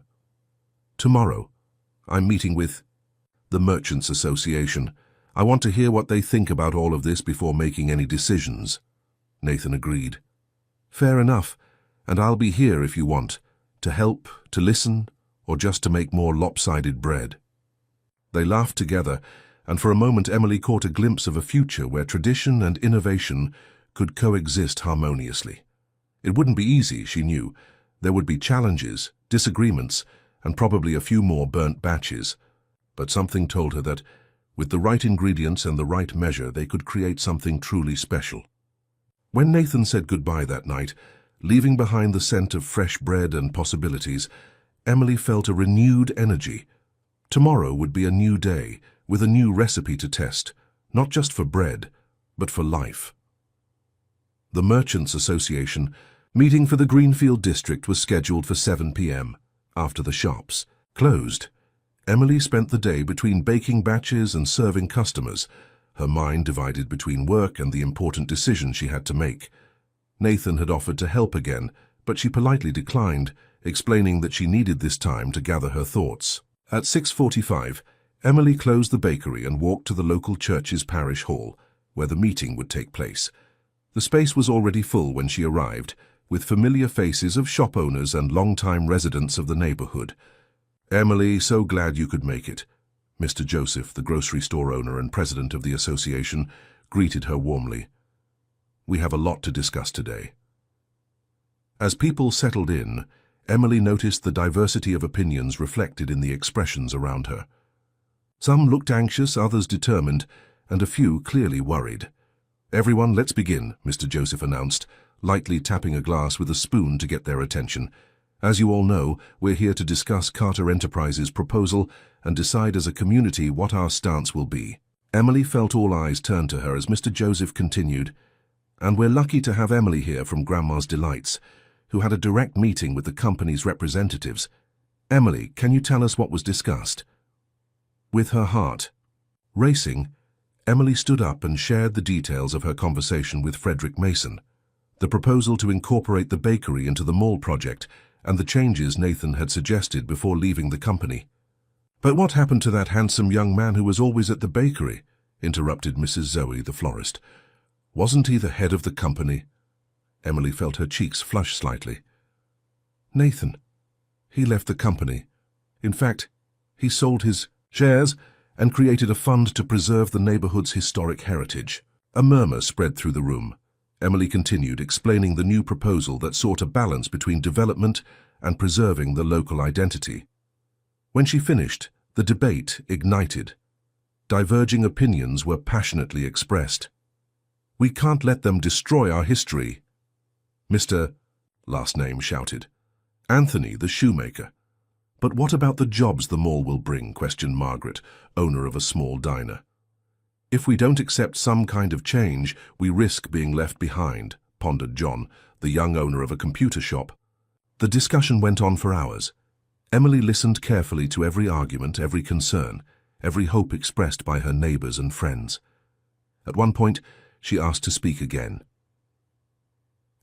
Speaker 1: Tomorrow, I'm meeting with the Merchants Association. I want to hear what they think about all of this before making any decisions." Nathan agreed. "Fair enough, and I'll be here if you want, to help, to listen, or just to make more lopsided bread." They laughed together, and for a moment Emily caught a glimpse of a future where tradition and innovation could coexist harmoniously. It wouldn't be easy, she knew. There would be challenges, disagreements, and probably a few more burnt batches. But something told her that, with the right ingredients and the right measure, they could create something truly special. When Nathan said goodbye that night, leaving behind the scent of fresh bread and possibilities, Emily felt a renewed energy. Tomorrow would be a new day, with a new recipe to test, not just for bread, but for life. The Merchants Association meeting for the Greenfield district was scheduled for 7 p.m. After the shops closed, Emily spent the day between baking batches and serving customers, her mind divided between work and the important decision she had to make. Nathan had offered to help again, but she politely declined, explaining that she needed this time to gather her thoughts. At 6:45, Emily closed the bakery and walked to the local church's parish hall, where the meeting would take place. The space was already full when she arrived, with familiar faces of shop owners and long-time residents of the neighborhood. "Emily, so glad you could make it." Mr. Joseph, the grocery store owner and president of the association, greeted her warmly. "We have a lot to discuss today." As people settled in, Emily noticed the diversity of opinions reflected in the expressions around her. Some looked anxious, others determined, and a few clearly worried. "Everyone, let's begin," Mr. Joseph announced, lightly tapping a glass with a spoon to get their attention. "As you all know, we're here to discuss Carter Enterprises' proposal and decide as a community what our stance will be." Emily felt all eyes turn to her as Mr. Joseph continued, "And we're lucky to have Emily here from Grandma's Delights, who had a direct meeting with the company's representatives. Emily, can you tell us what was discussed?" With her heart racing, Emily stood up and shared the details of her conversation with Frederick Mason, the proposal to incorporate the bakery into the mall project, and the changes Nathan had suggested before leaving the company. "But what happened to that handsome young man who was always at the bakery?" interrupted Mrs. Zoe, the florist. "Wasn't he the head of the company?" Emily felt her cheeks flush slightly. "Nathan. He left the company. In fact, he sold his shares and created a fund to preserve the neighborhood's historic heritage." A murmur spread through the room. Emily continued, explaining the new proposal that sought a balance between development and preserving the local identity. When she finished, the debate ignited. Diverging opinions were passionately expressed. "We can't let them destroy our history," Mr. last name shouted. "Anthony, the shoemaker." "But what about the jobs the mall will bring?" questioned Margaret, owner of a small diner. "If we don't accept some kind of change, we risk being left behind," pondered John, the young owner of a computer shop. The discussion went on for hours. Emily listened carefully to every argument, every concern, every hope expressed by her neighbors and friends. At one point, she asked to speak again.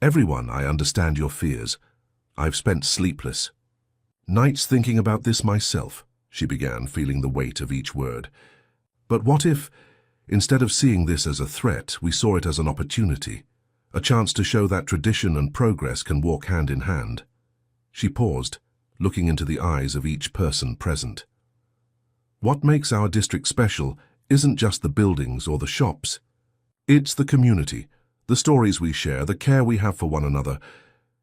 Speaker 1: "Everyone, I understand your fears. I've spent sleepless nights thinking about this myself," she began, feeling the weight of each word. "But what if, instead of seeing this as a threat, we saw it as an opportunity, a chance to show that tradition and progress can walk hand in hand?" She paused, looking into the eyes of each person present. What makes our district special isn't just the buildings or the shops. It's the community, the stories we share, the care we have for one another.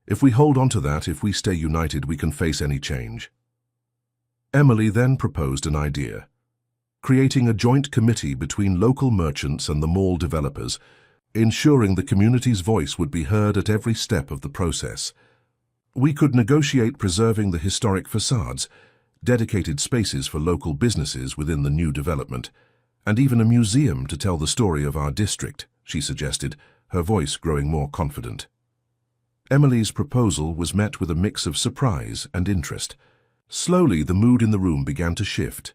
Speaker 1: If we hold on to that, if we stay united, we can face any change. Emily then proposed an idea, creating a joint committee between local merchants and the mall developers, ensuring the community's voice would be heard at every step of the process. We could negotiate preserving the historic facades, dedicated spaces for local businesses within the new development, and even a museum to tell the story of our district, she suggested, her voice growing more confident. Emily's proposal was met with a mix of surprise and interest. Slowly, the mood in the room began to shift.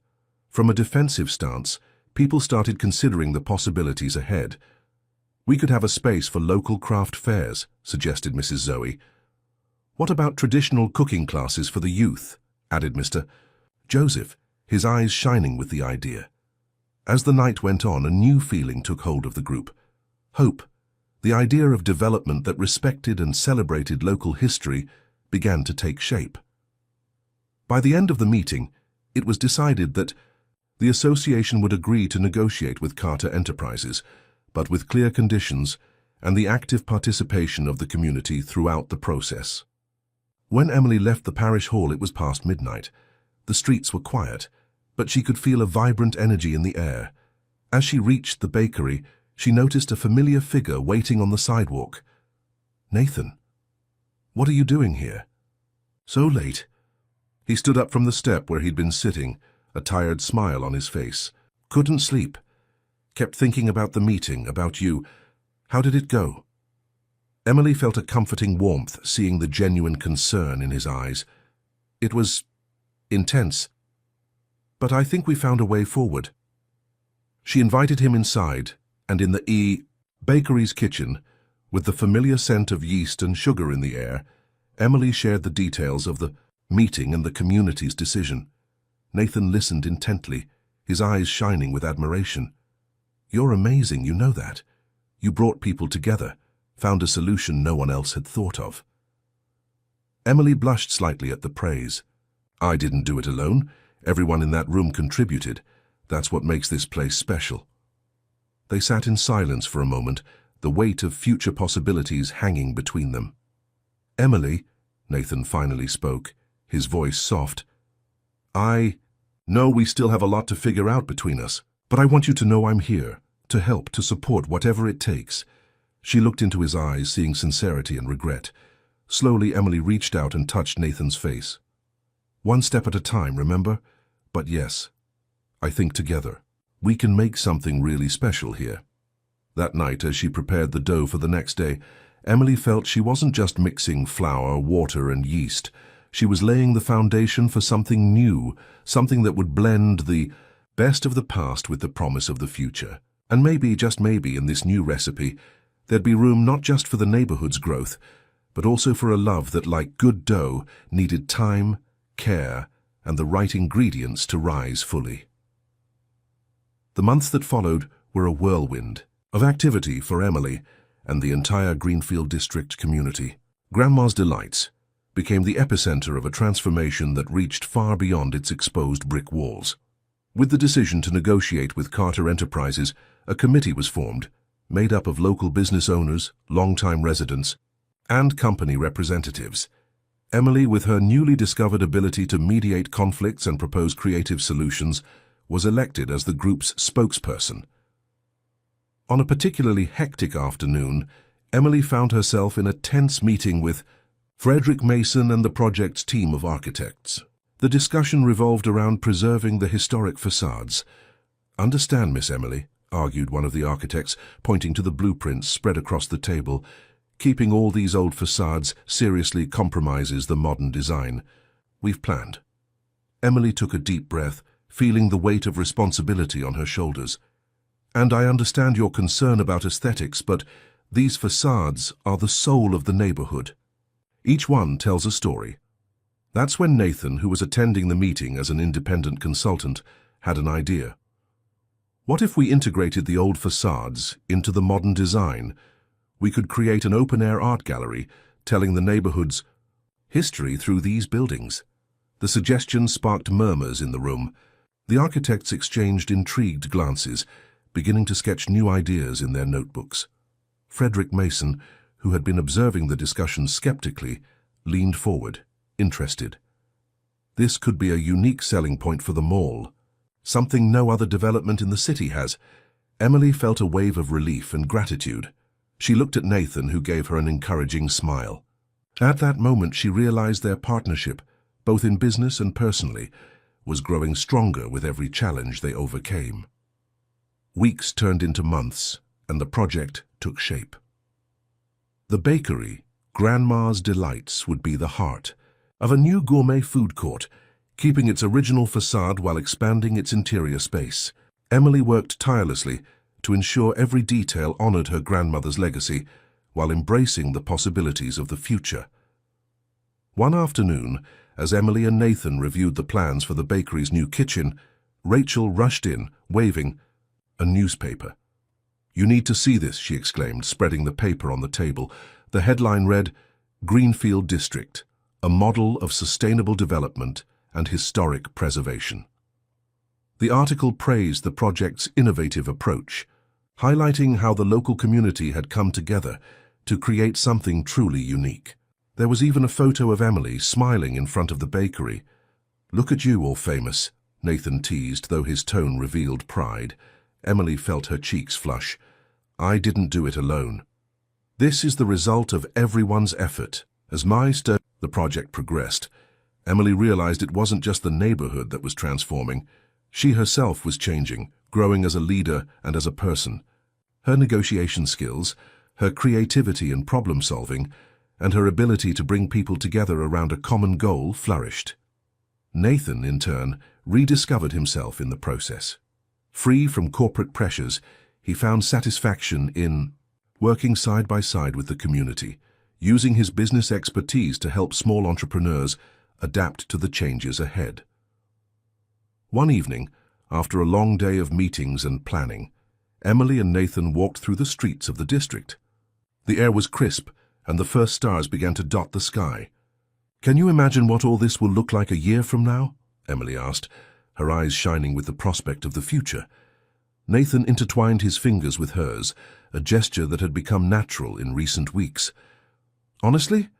Speaker 1: From a defensive stance, people started considering the possibilities ahead. We could have a space for local craft fairs, suggested Mrs. Zoe. What about traditional cooking classes for the youth? Added Mr. Joseph, his eyes shining with the idea. As the night went on, a new feeling took hold of the group. Hope, the idea of development that respected and celebrated local history, began to take shape. By the end of the meeting, it was decided that the association would agree to negotiate with Carter Enterprises, but with clear conditions and the active participation of the community throughout the process. When Emily left the parish hall, it was past midnight. The streets were quiet, but she could feel a vibrant energy in the air. As she reached the bakery, she noticed a familiar figure waiting on the sidewalk. Nathan, what are you doing here? So late. He stood up from the step where he'd been sitting, a tired smile on his face. Couldn't sleep. Kept thinking about the meeting, about you. How did it go? Emily felt a comforting warmth seeing the genuine concern in his eyes. It was intense, but I think we found a way forward. She invited him inside, and in the bakery's kitchen, with the familiar scent of yeast and sugar in the air, Emily shared the details of the meeting and the community's decision. Nathan listened intently, his eyes shining with admiration. You're amazing, you know that. You brought people together, found a solution no one else had thought of. Emily blushed slightly at the praise. I didn't do it alone. Everyone in that room contributed. That's what makes this place special. They sat in silence for a moment, the weight of future possibilities hanging between them. Emily, Nathan finally spoke, his voice soft. I know we still have a lot to figure out between us, but I want you to know I'm here, to help, to support whatever it takes. She looked into his eyes, seeing sincerity and regret. Slowly, Emily reached out and touched Nathan's face. One step at a time, remember? But yes, I think together, we can make something really special here. That night, as she prepared the dough for the next day, Emily felt she wasn't just mixing flour, water, and yeast. She was laying the foundation for something new, something that would blend the best of the past with the promise of the future. And maybe, just maybe, in this new recipe, there'd be room not just for the neighborhood's growth, but also for a love that, like good dough, needed time, care, and the right ingredients to rise fully. The months that followed were a whirlwind of activity for Emily and the entire Greenfield District community. Grandma's Delights became the epicenter of a transformation that reached far beyond its exposed brick walls. With the decision to negotiate with Carter Enterprises, a committee was formed, made up of local business owners, longtime residents, and company representatives. Emily, with her newly discovered ability to mediate conflicts and propose creative solutions, was elected as the group's spokesperson. On a particularly hectic afternoon, Emily found herself in a tense meeting with Frederick Mason and the project's team of architects. The discussion revolved around preserving the historic facades. Understand, Miss Emily, argued one of the architects, pointing to the blueprints spread across the table. Keeping all these old facades seriously compromises the modern design. We've planned. Emily took a deep breath, feeling the weight of responsibility on her shoulders. And I understand your concern about aesthetics, but these facades are the soul of the neighborhood. Each one tells a story. That's when Nathan, who was attending the meeting as an independent consultant, had an idea. What if we integrated the old facades into the modern design? We could create an open-air art gallery telling the neighborhood's history through these buildings. The suggestion sparked murmurs in the room. The architects exchanged intrigued glances, beginning to sketch new ideas in their notebooks. Frederick Mason, who had been observing the discussion skeptically, leaned forward, interested. This could be a unique selling point for the mall, something no other development in the city has. Emily felt a wave of relief and gratitude. She looked at Nathan, who gave her an encouraging smile. At that moment, she realized their partnership, both in business and personally, was growing stronger with every challenge they overcame. Weeks turned into months, and the project took shape. The bakery, Grandma's Delights, would be the heart of a new gourmet food court, keeping its original facade while expanding its interior space. Emily worked tirelessly to ensure every detail honored her grandmother's legacy while embracing the possibilities of the future. One afternoon, as Emily and Nathan reviewed the plans for the bakery's new kitchen, Rachel rushed in, waving a newspaper. "You need to see this," she exclaimed, spreading the paper on the table. The headline read, "Greenfield District, a model of sustainable development and historic preservation." The article praised the project's innovative approach, highlighting how the local community had come together to create something truly unique. There was even a photo of Emily smiling in front of the bakery. "Look at you, all famous," Nathan teased, though his tone revealed pride. Emily felt her cheeks flush. "I didn't do it alone. This is the result of everyone's effort." As the project progressed, Emily realized it wasn't just the neighborhood that was transforming. She herself was changing, growing as a leader and as a person. Her negotiation skills, her creativity and problem-solving, and her ability to bring people together around a common goal flourished. Nathan, in turn, rediscovered himself in the process. Free from corporate pressures, he found satisfaction in working side by side with the community, using his business expertise to help small entrepreneurs adapt to the changes ahead. One evening, after a long day of meetings and planning, Emily and Nathan walked through the streets of the district. The air was crisp, and the first stars began to dot the sky. "Can you imagine what all this will look like a year from now?" Emily asked, her eyes shining with the prospect of the future. Nathan intertwined his fingers with hers, a gesture that had become natural in recent weeks. "Honestly,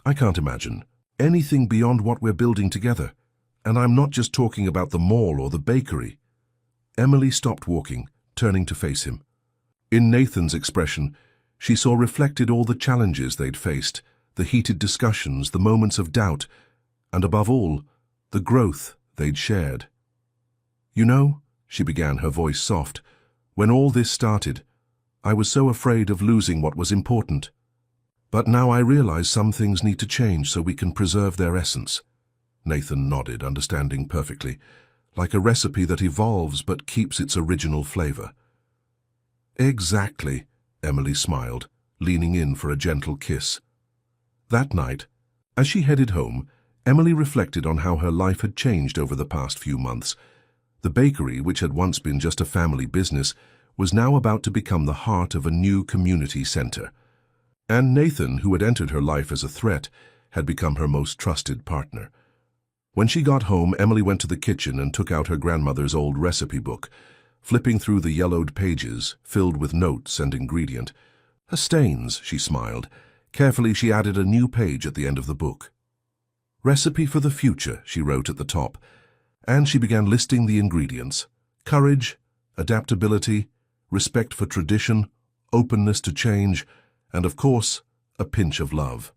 Speaker 1: I can't imagine anything beyond what we're building together. And I'm not just talking about the mall or the bakery." Emily stopped walking, turning to face him. In Nathan's expression, she saw reflected all the challenges they'd faced, the heated discussions, the moments of doubt, and above all, the growth they'd shared. "You know," she began, her voice soft, "when all this started, I was so afraid of losing what was important. But now I realize some things need to change so we can preserve their essence." Nathan nodded, understanding perfectly, like a recipe that evolves but keeps its original flavor. "Exactly," Emily smiled, leaning in for a gentle kiss. That night, as she headed home, Emily reflected on how her life had changed over the past few months. The bakery, which had once been just a family business, was now about to become the heart of a new community center. And Nathan, who had entered her life as a threat, had become her most trusted partner. When she got home, Emily went to the kitchen and took out her grandmother's old recipe book, flipping through the yellowed pages, filled with notes and ingredient. "Her stains," she smiled. Carefully, she added a new page at the end of the book. "Recipe for the future," she wrote at the top, and she began listing the ingredients: courage, adaptability, respect for tradition, openness to change, and of course, a pinch of love.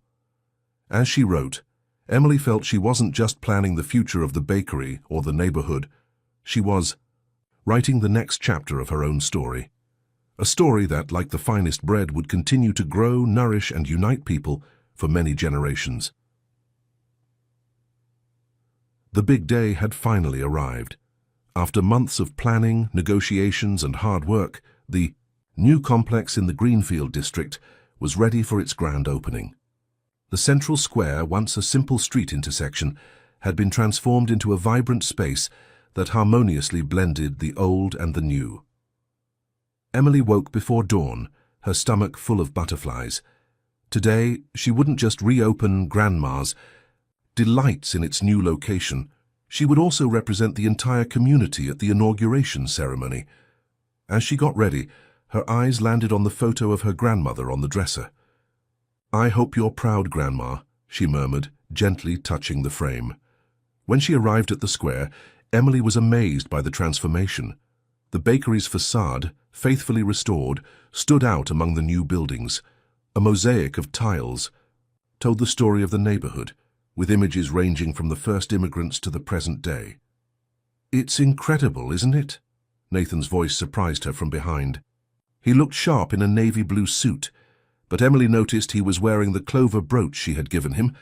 Speaker 1: As she wrote, Emily felt she wasn't just planning the future of the bakery or the neighborhood. She was writing the next chapter of her own story. A story that, like the finest bread, would continue to grow, nourish, and unite people for many generations. The big day had finally arrived. After months of planning, negotiations, and hard work, the new complex in the Greenfield district was ready for its grand opening. The central square, once a simple street intersection, had been transformed into a vibrant space that harmoniously blended the old and the new. Emily woke before dawn, her stomach full of butterflies. Today, she wouldn't just reopen Grandma's Delights in its new location. She would also represent the entire community at the inauguration ceremony. As she got ready, her eyes landed on the photo of her grandmother on the dresser. "I hope you're proud, Grandma," she murmured, gently touching the frame. When she arrived at the square, Emily was amazed by the transformation. The bakery's facade, faithfully restored, stood out among the new buildings. A mosaic of tiles told the story of the neighborhood, with images ranging from the first immigrants to the present day. "It's incredible, isn't it?" Nathan's voice surprised her from behind. He looked sharp in a navy blue suit, but Emily noticed he was wearing the clover brooch she had given him,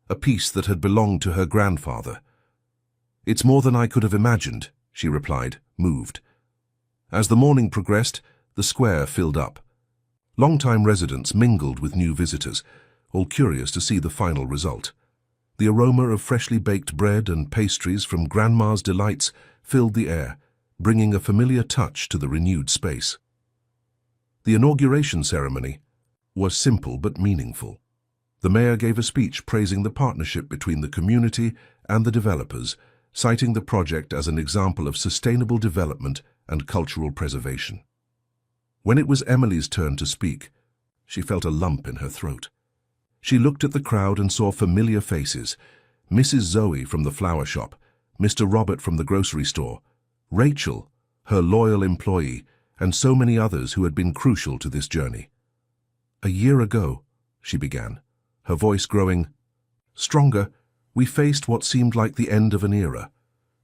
Speaker 1: a piece that had belonged to her grandfather. "It's more than I could have imagined," she replied, moved. As the morning progressed, the square filled up. Long-time residents mingled with new visitors, all curious to see the final result. The aroma of freshly baked bread and pastries from Grandma's delights filled the air, bringing a familiar touch to the renewed space. The inauguration ceremony was simple but meaningful. The mayor gave a speech praising the partnership between the community and the developers, citing the project as an example of sustainable development and cultural preservation. When it was Emily's turn to speak, she felt a lump in her throat. She looked at the crowd and saw familiar faces: Mrs. Zoe from the flower shop, Mr. Robert from the grocery store, Rachel, her loyal employee, and so many others who had been crucial to this journey. "A year ago," she began, her voice growing stronger, "we faced what seemed like the end of an era.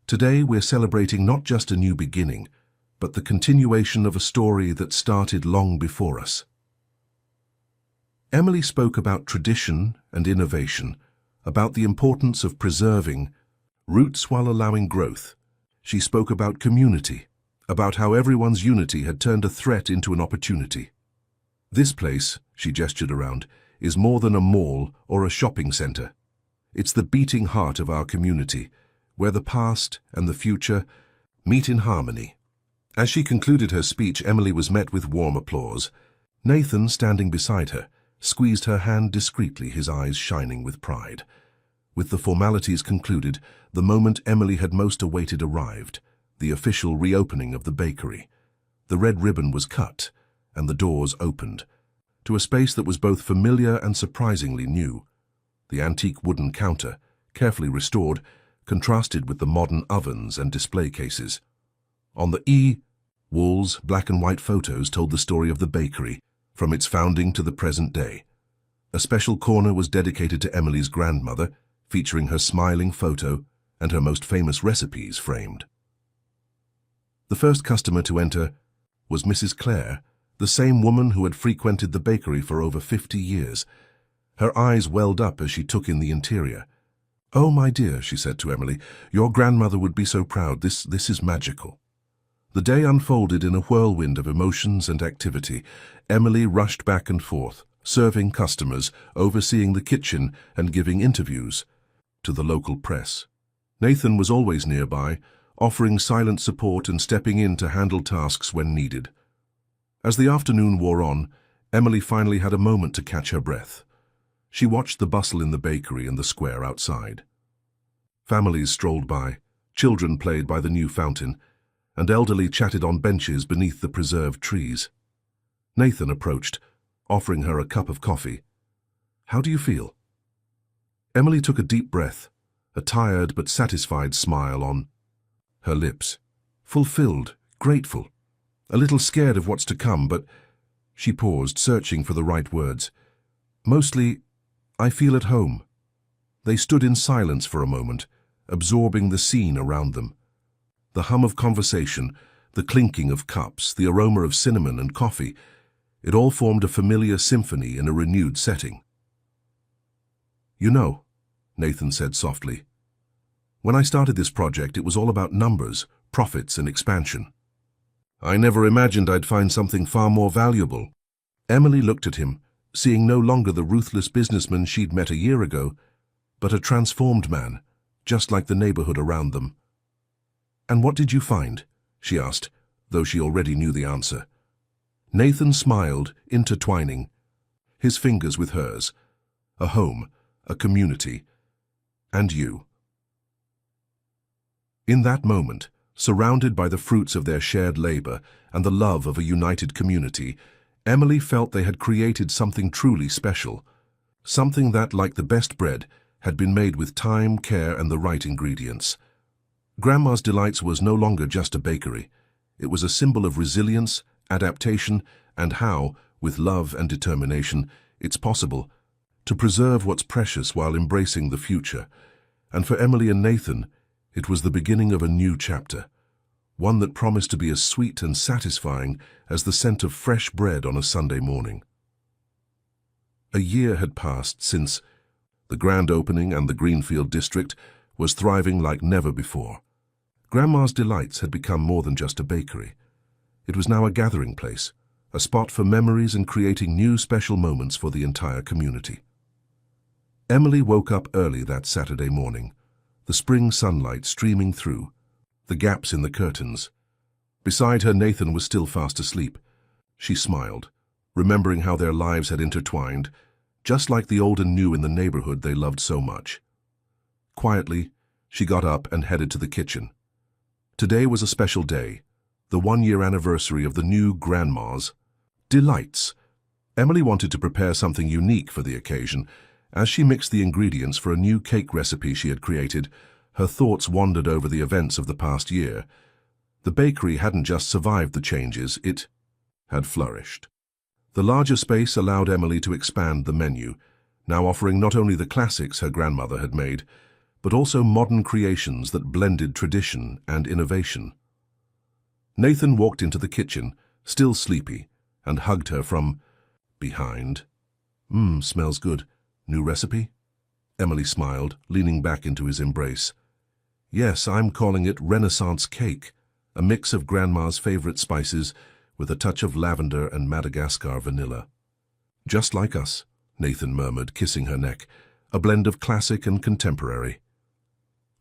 Speaker 1: Today we're celebrating not just a new beginning, but the continuation of a story that started long before us." Emily spoke about tradition and innovation, about the importance of preserving roots while allowing growth. She spoke about community, about how everyone's unity had turned a threat into an opportunity. "This place," she gestured around, "is more than a mall or a shopping center. It's the beating heart of our community, where the past and the future meet in harmony." As she concluded her speech, Emily was met with warm applause. Nathan, standing beside her, squeezed her hand discreetly, his eyes shining with pride. With the formalities concluded, the moment Emily had most awaited arrived, the official reopening of the bakery. The red ribbon was cut, and the doors opened, to a space that was both familiar and surprisingly new. The antique wooden counter, carefully restored, contrasted with the modern ovens and display cases. On the walls, black and white photos told the story of the bakery, from its founding to the present day. A special corner was dedicated to Emily's grandmother, featuring her smiling photo and her most famous recipes framed. The first customer to enter was Mrs. Clare, the same woman who had frequented the bakery for over 50 years. Her eyes welled up as she took in the interior. "Oh, my dear," she said to Emily, "your grandmother would be so proud. This is magical." The day unfolded in a whirlwind of emotions and activity. Emily rushed back and forth, serving customers, overseeing the kitchen, and giving interviews to the local press. Nathan was always nearby, offering silent support and stepping in to handle tasks when needed. As the afternoon wore on, Emily finally had a moment to catch her breath. She watched the bustle in the bakery and the square outside. Families strolled by, children played by the new fountain, and elderly chatted on benches beneath the preserved trees. Nathan approached, offering her a cup of coffee. "How do you feel?" Emily took a deep breath, a tired but satisfied smile on her lips. Fulfilled, grateful, a little scared of what's to come, but she paused, searching for the right words. "Mostly, I feel at home." They stood in silence for a moment, absorbing the scene around them. The hum of conversation, the clinking of cups, the aroma of cinnamon and coffee, it all formed a familiar symphony in a renewed setting. "You know," Nathan said softly, "when I started this project, it was all about numbers, profits, and expansion. I never imagined I'd find something far more valuable." Emily looked at him, seeing no longer the ruthless businessman she'd met a year ago, but a transformed man, just like the neighborhood around them. "And what did you find?" she asked, though she already knew the answer. Nathan smiled, intertwining his fingers with hers. "A home, a community, and you." In that moment, surrounded by the fruits of their shared labor and the love of a united community, Emily felt they had created something truly special. Something that, like the best bread, had been made with time, care, and the right ingredients. Grandma's Delights was no longer just a bakery. It was a symbol of resilience, adaptation, and how, with love and determination, it's possible to preserve what's precious while embracing the future. And for Emily and Nathan, it was the beginning of a new chapter, one that promised to be as sweet and satisfying as the scent of fresh bread on a Sunday morning. A year had passed since the grand opening, and the Greenfield district was thriving like never before. Grandma's Delights had become more than just a bakery. It was now a gathering place, a spot for memories and creating new special moments for the entire community. Emily woke up early that Saturday morning, the spring sunlight streaming through, the gaps in the curtains. Beside her, Nathan was still fast asleep. She smiled, remembering how their lives had intertwined, just like the old and new in the neighborhood they loved so much. Quietly, she got up and headed to the kitchen. Today was a special day, the one-year anniversary of the new Grandma's Delights. Emily wanted to prepare something unique for the occasion. As she mixed the ingredients for a new cake recipe she had created, her thoughts wandered over the events of the past year. The bakery hadn't just survived the changes, it had flourished. The larger space allowed Emily to expand the menu, now offering not only the classics her grandmother had made, but also modern creations that blended tradition and innovation. Nathan walked into the kitchen, still sleepy, and hugged her from behind. Smells good. New recipe? Emily smiled, leaning back into his embrace. Yes, I'm calling it Renaissance cake, a mix of Grandma's favorite spices with a touch of lavender and Madagascar vanilla. Just like us, Nathan murmured, kissing her neck, a blend of classic and contemporary.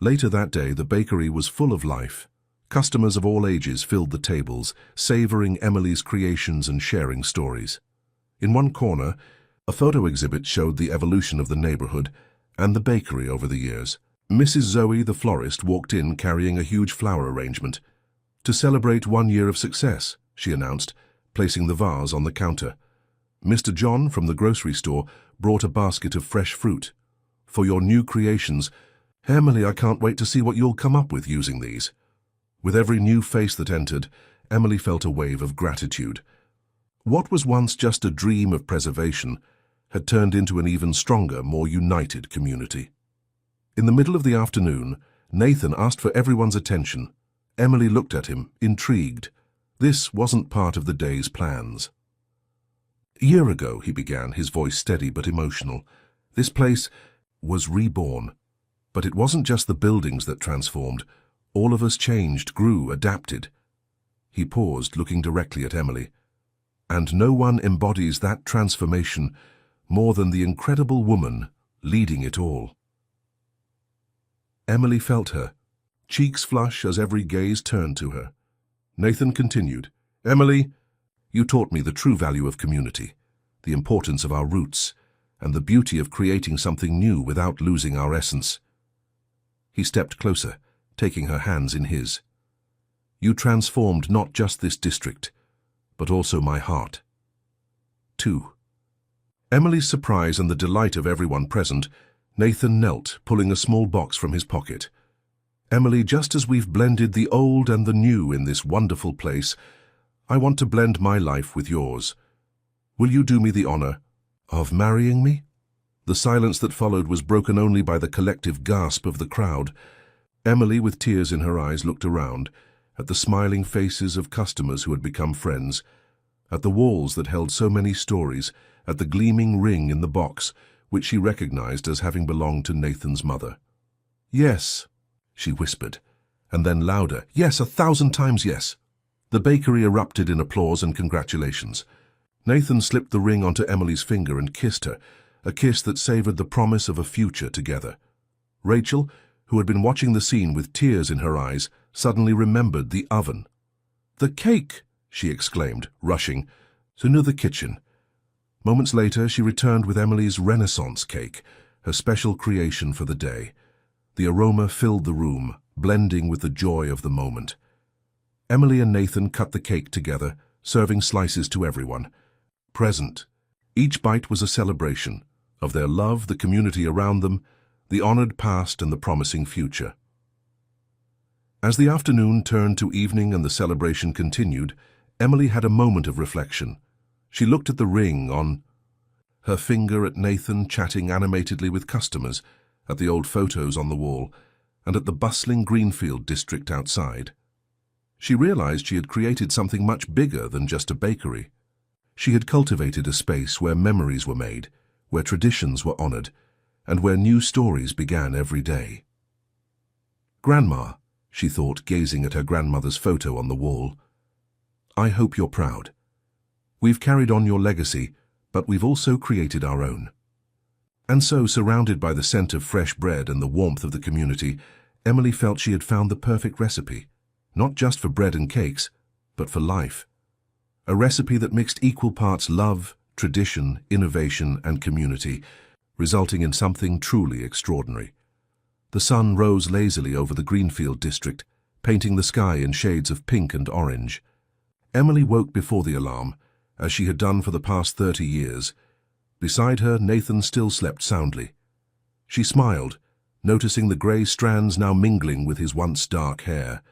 Speaker 1: Later that day, the bakery was full of life. Customers of all ages filled the tables, savoring Emily's creations and sharing stories. In one corner, a photo exhibit showed the evolution of the neighborhood and the bakery over the years. Mrs. Zoe, the florist, walked in carrying a huge flower arrangement. To celebrate 1 year of success, she announced, placing the vase on the counter. Mr. John from the grocery store brought a basket of fresh fruit. For your new creations, Emily, I can't wait to see what you'll come up with using these. With every new face that entered, Emily felt a wave of gratitude. What was once just a dream of preservation had turned into an even stronger, more united community. In the middle of the afternoon, Nathan asked for everyone's attention. Emily looked at him, intrigued. This wasn't part of the day's plans. A year ago, he began, his voice steady but emotional, this place was reborn. But it wasn't just the buildings that transformed. All of us changed, grew, adapted. He paused, looking directly at Emily. And no one embodies that transformation more than the incredible woman leading it all. Emily felt her, cheeks flush as every gaze turned to her. Nathan continued, Emily, you taught me the true value of community, the importance of our roots, and the beauty of creating something new without losing our essence. He stepped closer, taking her hands in his. You transformed not just this district, but also my heart. 2. Emily's surprise and the delight of everyone present, Nathan knelt, pulling a small box from his pocket. Emily, just as we've blended the old and the new in this wonderful place, I want to blend my life with yours. Will you do me the honor of marrying me? The silence that followed was broken only by the collective gasp of the crowd. Emily, with tears in her eyes, looked around, at the smiling faces of customers who had become friends, at the walls that held so many stories, at the gleaming ring in the box, which she recognized as having belonged to Nathan's mother. Yes, she whispered, and then louder, yes, 1,000 times yes. The bakery erupted in applause and congratulations. Nathan slipped the ring onto Emily's finger and kissed her, a kiss that savored the promise of a future together. Rachel, who had been watching the scene with tears in her eyes, suddenly remembered the oven. The cake, she exclaimed, rushing to the kitchen. Moments later, she returned with Emily's Renaissance cake, her special creation for the day. The aroma filled the room, blending with the joy of the moment. Emily and Nathan cut the cake together, serving slices to everyone present. Each bite was a celebration of their love, the community around them, the honored past and the promising future. As the afternoon turned to evening and the celebration continued, Emily had a moment of reflection. She looked at the ring on her finger, at Nathan chatting animatedly with customers, at the old photos on the wall, and at the bustling Greenfield district outside. She realized she had created something much bigger than just a bakery. She had cultivated a space where memories were made, where traditions were honored, and where new stories began every day. "Grandma," she thought, gazing at her grandmother's photo on the wall, "I hope you're proud. We've carried on your legacy, but we've also created our own." And so, surrounded by the scent of fresh bread and the warmth of the community, Emily felt she had found the perfect recipe, not just for bread and cakes, but for life. A recipe that mixed equal parts love, tradition, innovation, and community, resulting in something truly extraordinary. The sun rose lazily over the Greenfield district, painting the sky in shades of pink and orange. Emily woke before the alarm, as she had done for the past 30 years. Beside her, Nathan still slept soundly. She smiled, noticing the grey strands now mingling with his once dark hair.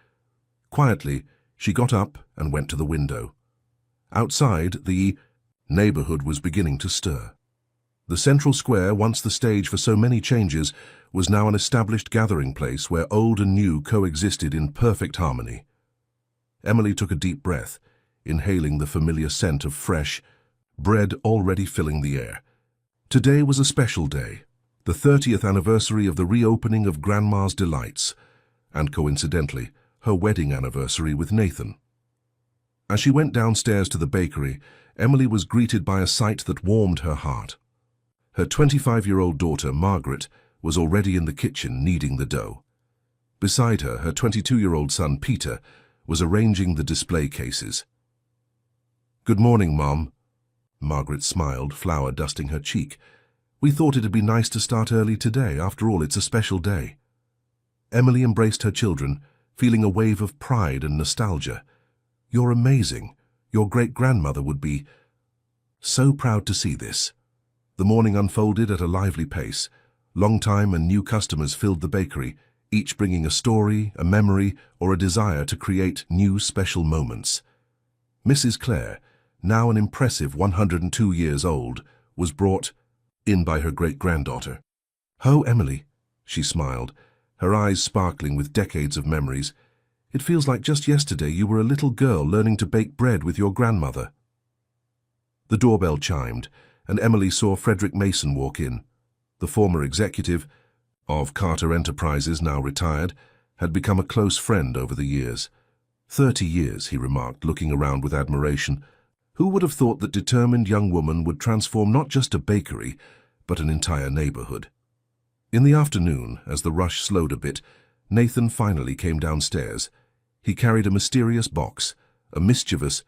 Speaker 1: Quietly, she got up and went to the window. Outside, the neighborhood was beginning to stir. The central square, once the stage for so many changes, was now an established gathering place where old and new coexisted in perfect harmony. Emily took a deep breath, inhaling the familiar scent of fresh bread already filling the air. Today was a special day, the 30th anniversary of the reopening of Grandma's Delights, and coincidentally, her wedding anniversary with Nathan. As she went downstairs to the bakery, Emily was greeted by a sight that warmed her heart. Her 25-year-old daughter, Margaret, was already in the kitchen kneading the dough. Beside her, her 22-year-old son, Peter, was arranging the display cases. "Good morning, Mom." Margaret smiled, flour dusting her cheek. "We thought it'd be nice to start early today. After all, it's a special day." Emily embraced her children, feeling a wave of pride and nostalgia. "You're amazing. Your great-grandmother would be so proud to see this." The morning unfolded at a lively pace. Long-time and new customers filled the bakery, each bringing a story, a memory, or a desire to create new special moments. Mrs. Clare, now an impressive 102 years old, was brought in by her great-granddaughter. "Oh, Emily," she smiled, her eyes sparkling with decades of memories. "It feels like just yesterday you were a little girl learning to bake bread with your grandmother." The doorbell chimed, and Emily saw Frederick Mason walk in. The former executive of Carter Enterprises, now retired, had become a close friend over the years. 30 years, he remarked, looking around with admiration. Who would have thought that determined young woman would transform not just a bakery, but an entire neighborhood? In the afternoon, as the rush slowed a bit, Nathan finally came downstairs. He carried a mysterious box, a mischievous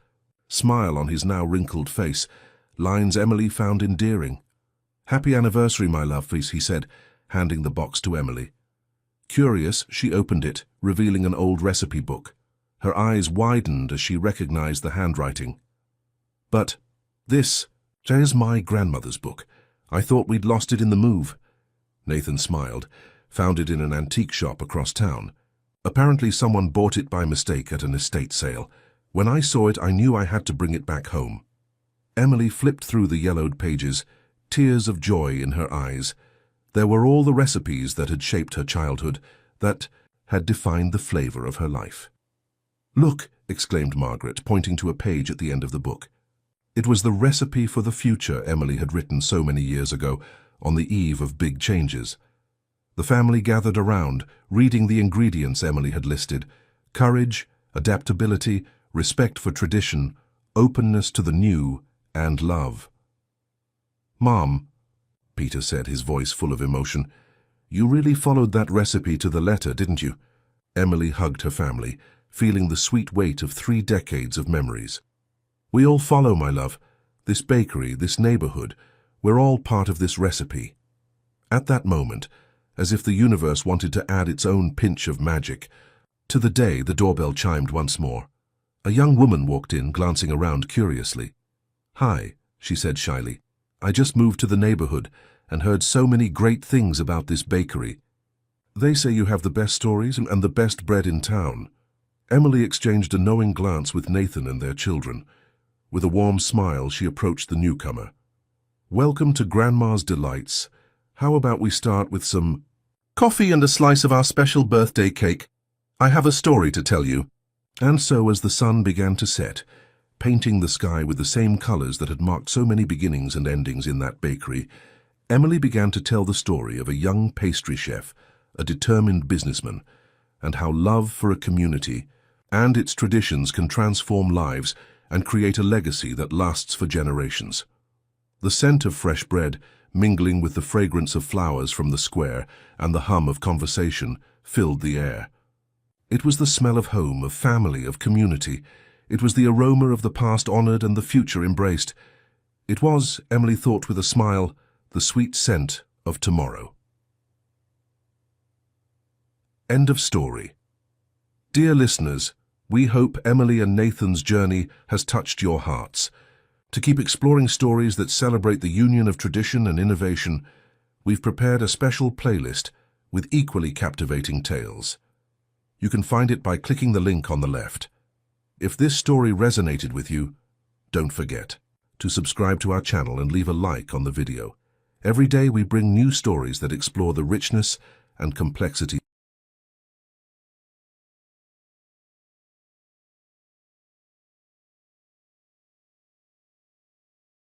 Speaker 1: smile on his now wrinkled face, lines Emily found endearing. "Happy anniversary, my love," he said, handing the box to Emily. Curious, she opened it, revealing an old recipe book. Her eyes widened as she recognized the handwriting. "But there's my grandmother's book. I thought we'd lost it in the move." Nathan smiled, found it in an antique shop across town. "Apparently someone bought it by mistake at an estate sale. When I saw it, I knew I had to bring it back home." Emily flipped through the yellowed pages, tears of joy in her eyes. There were all the recipes that had shaped her childhood, that had defined the flavor of her life. "Look," exclaimed Margaret, pointing to a page at the end of the book. It was the recipe for the future Emily had written so many years ago, on the eve of big changes. The family gathered around, reading the ingredients Emily had listed: courage, adaptability, respect for tradition, openness to the new, and love. "Mom," Peter said, his voice full of emotion, "you really followed that recipe to the letter, didn't you?" Emily hugged her family, feeling the sweet weight of 3 decades of memories. "We all follow, my love. This bakery, this neighborhood, we're all part of this recipe." At that moment, as if the universe wanted to add its own pinch of magic. To the day, the doorbell chimed once more. A young woman walked in, glancing around curiously. "Hi," she said shyly. "I just moved to the neighborhood and heard so many great things about this bakery. They say you have the best stories and the best bread in town." Emily exchanged a knowing glance with Nathan and their children. With a warm smile, she approached the newcomer. "Welcome to Grandma's Delights. How about we start with some coffee and a slice of our special birthday cake? I have a story to tell you." And so, as the sun began to set, painting the sky with the same colors that had marked so many beginnings and endings in that bakery, Emily began to tell the story of a young pastry chef, a determined businessman, and how love for a community and its traditions can transform lives and create a legacy that lasts for generations. The scent of fresh bread, mingling with the fragrance of flowers from the square and the hum of conversation, filled the air. It was the smell of home, of family, of community. It was the aroma of the past honored and the future embraced. It was, Emily thought with a smile, the sweet scent of tomorrow. End of story. Dear listeners, we hope Emily and Nathan's journey has touched your hearts. To keep exploring stories that celebrate the union of tradition and innovation, we've prepared a special playlist with equally captivating tales. You can find it by clicking the link on the left. If this story resonated with you, don't forget to subscribe to our channel and leave a like on the video. Every day we bring new stories that explore the richness and complexity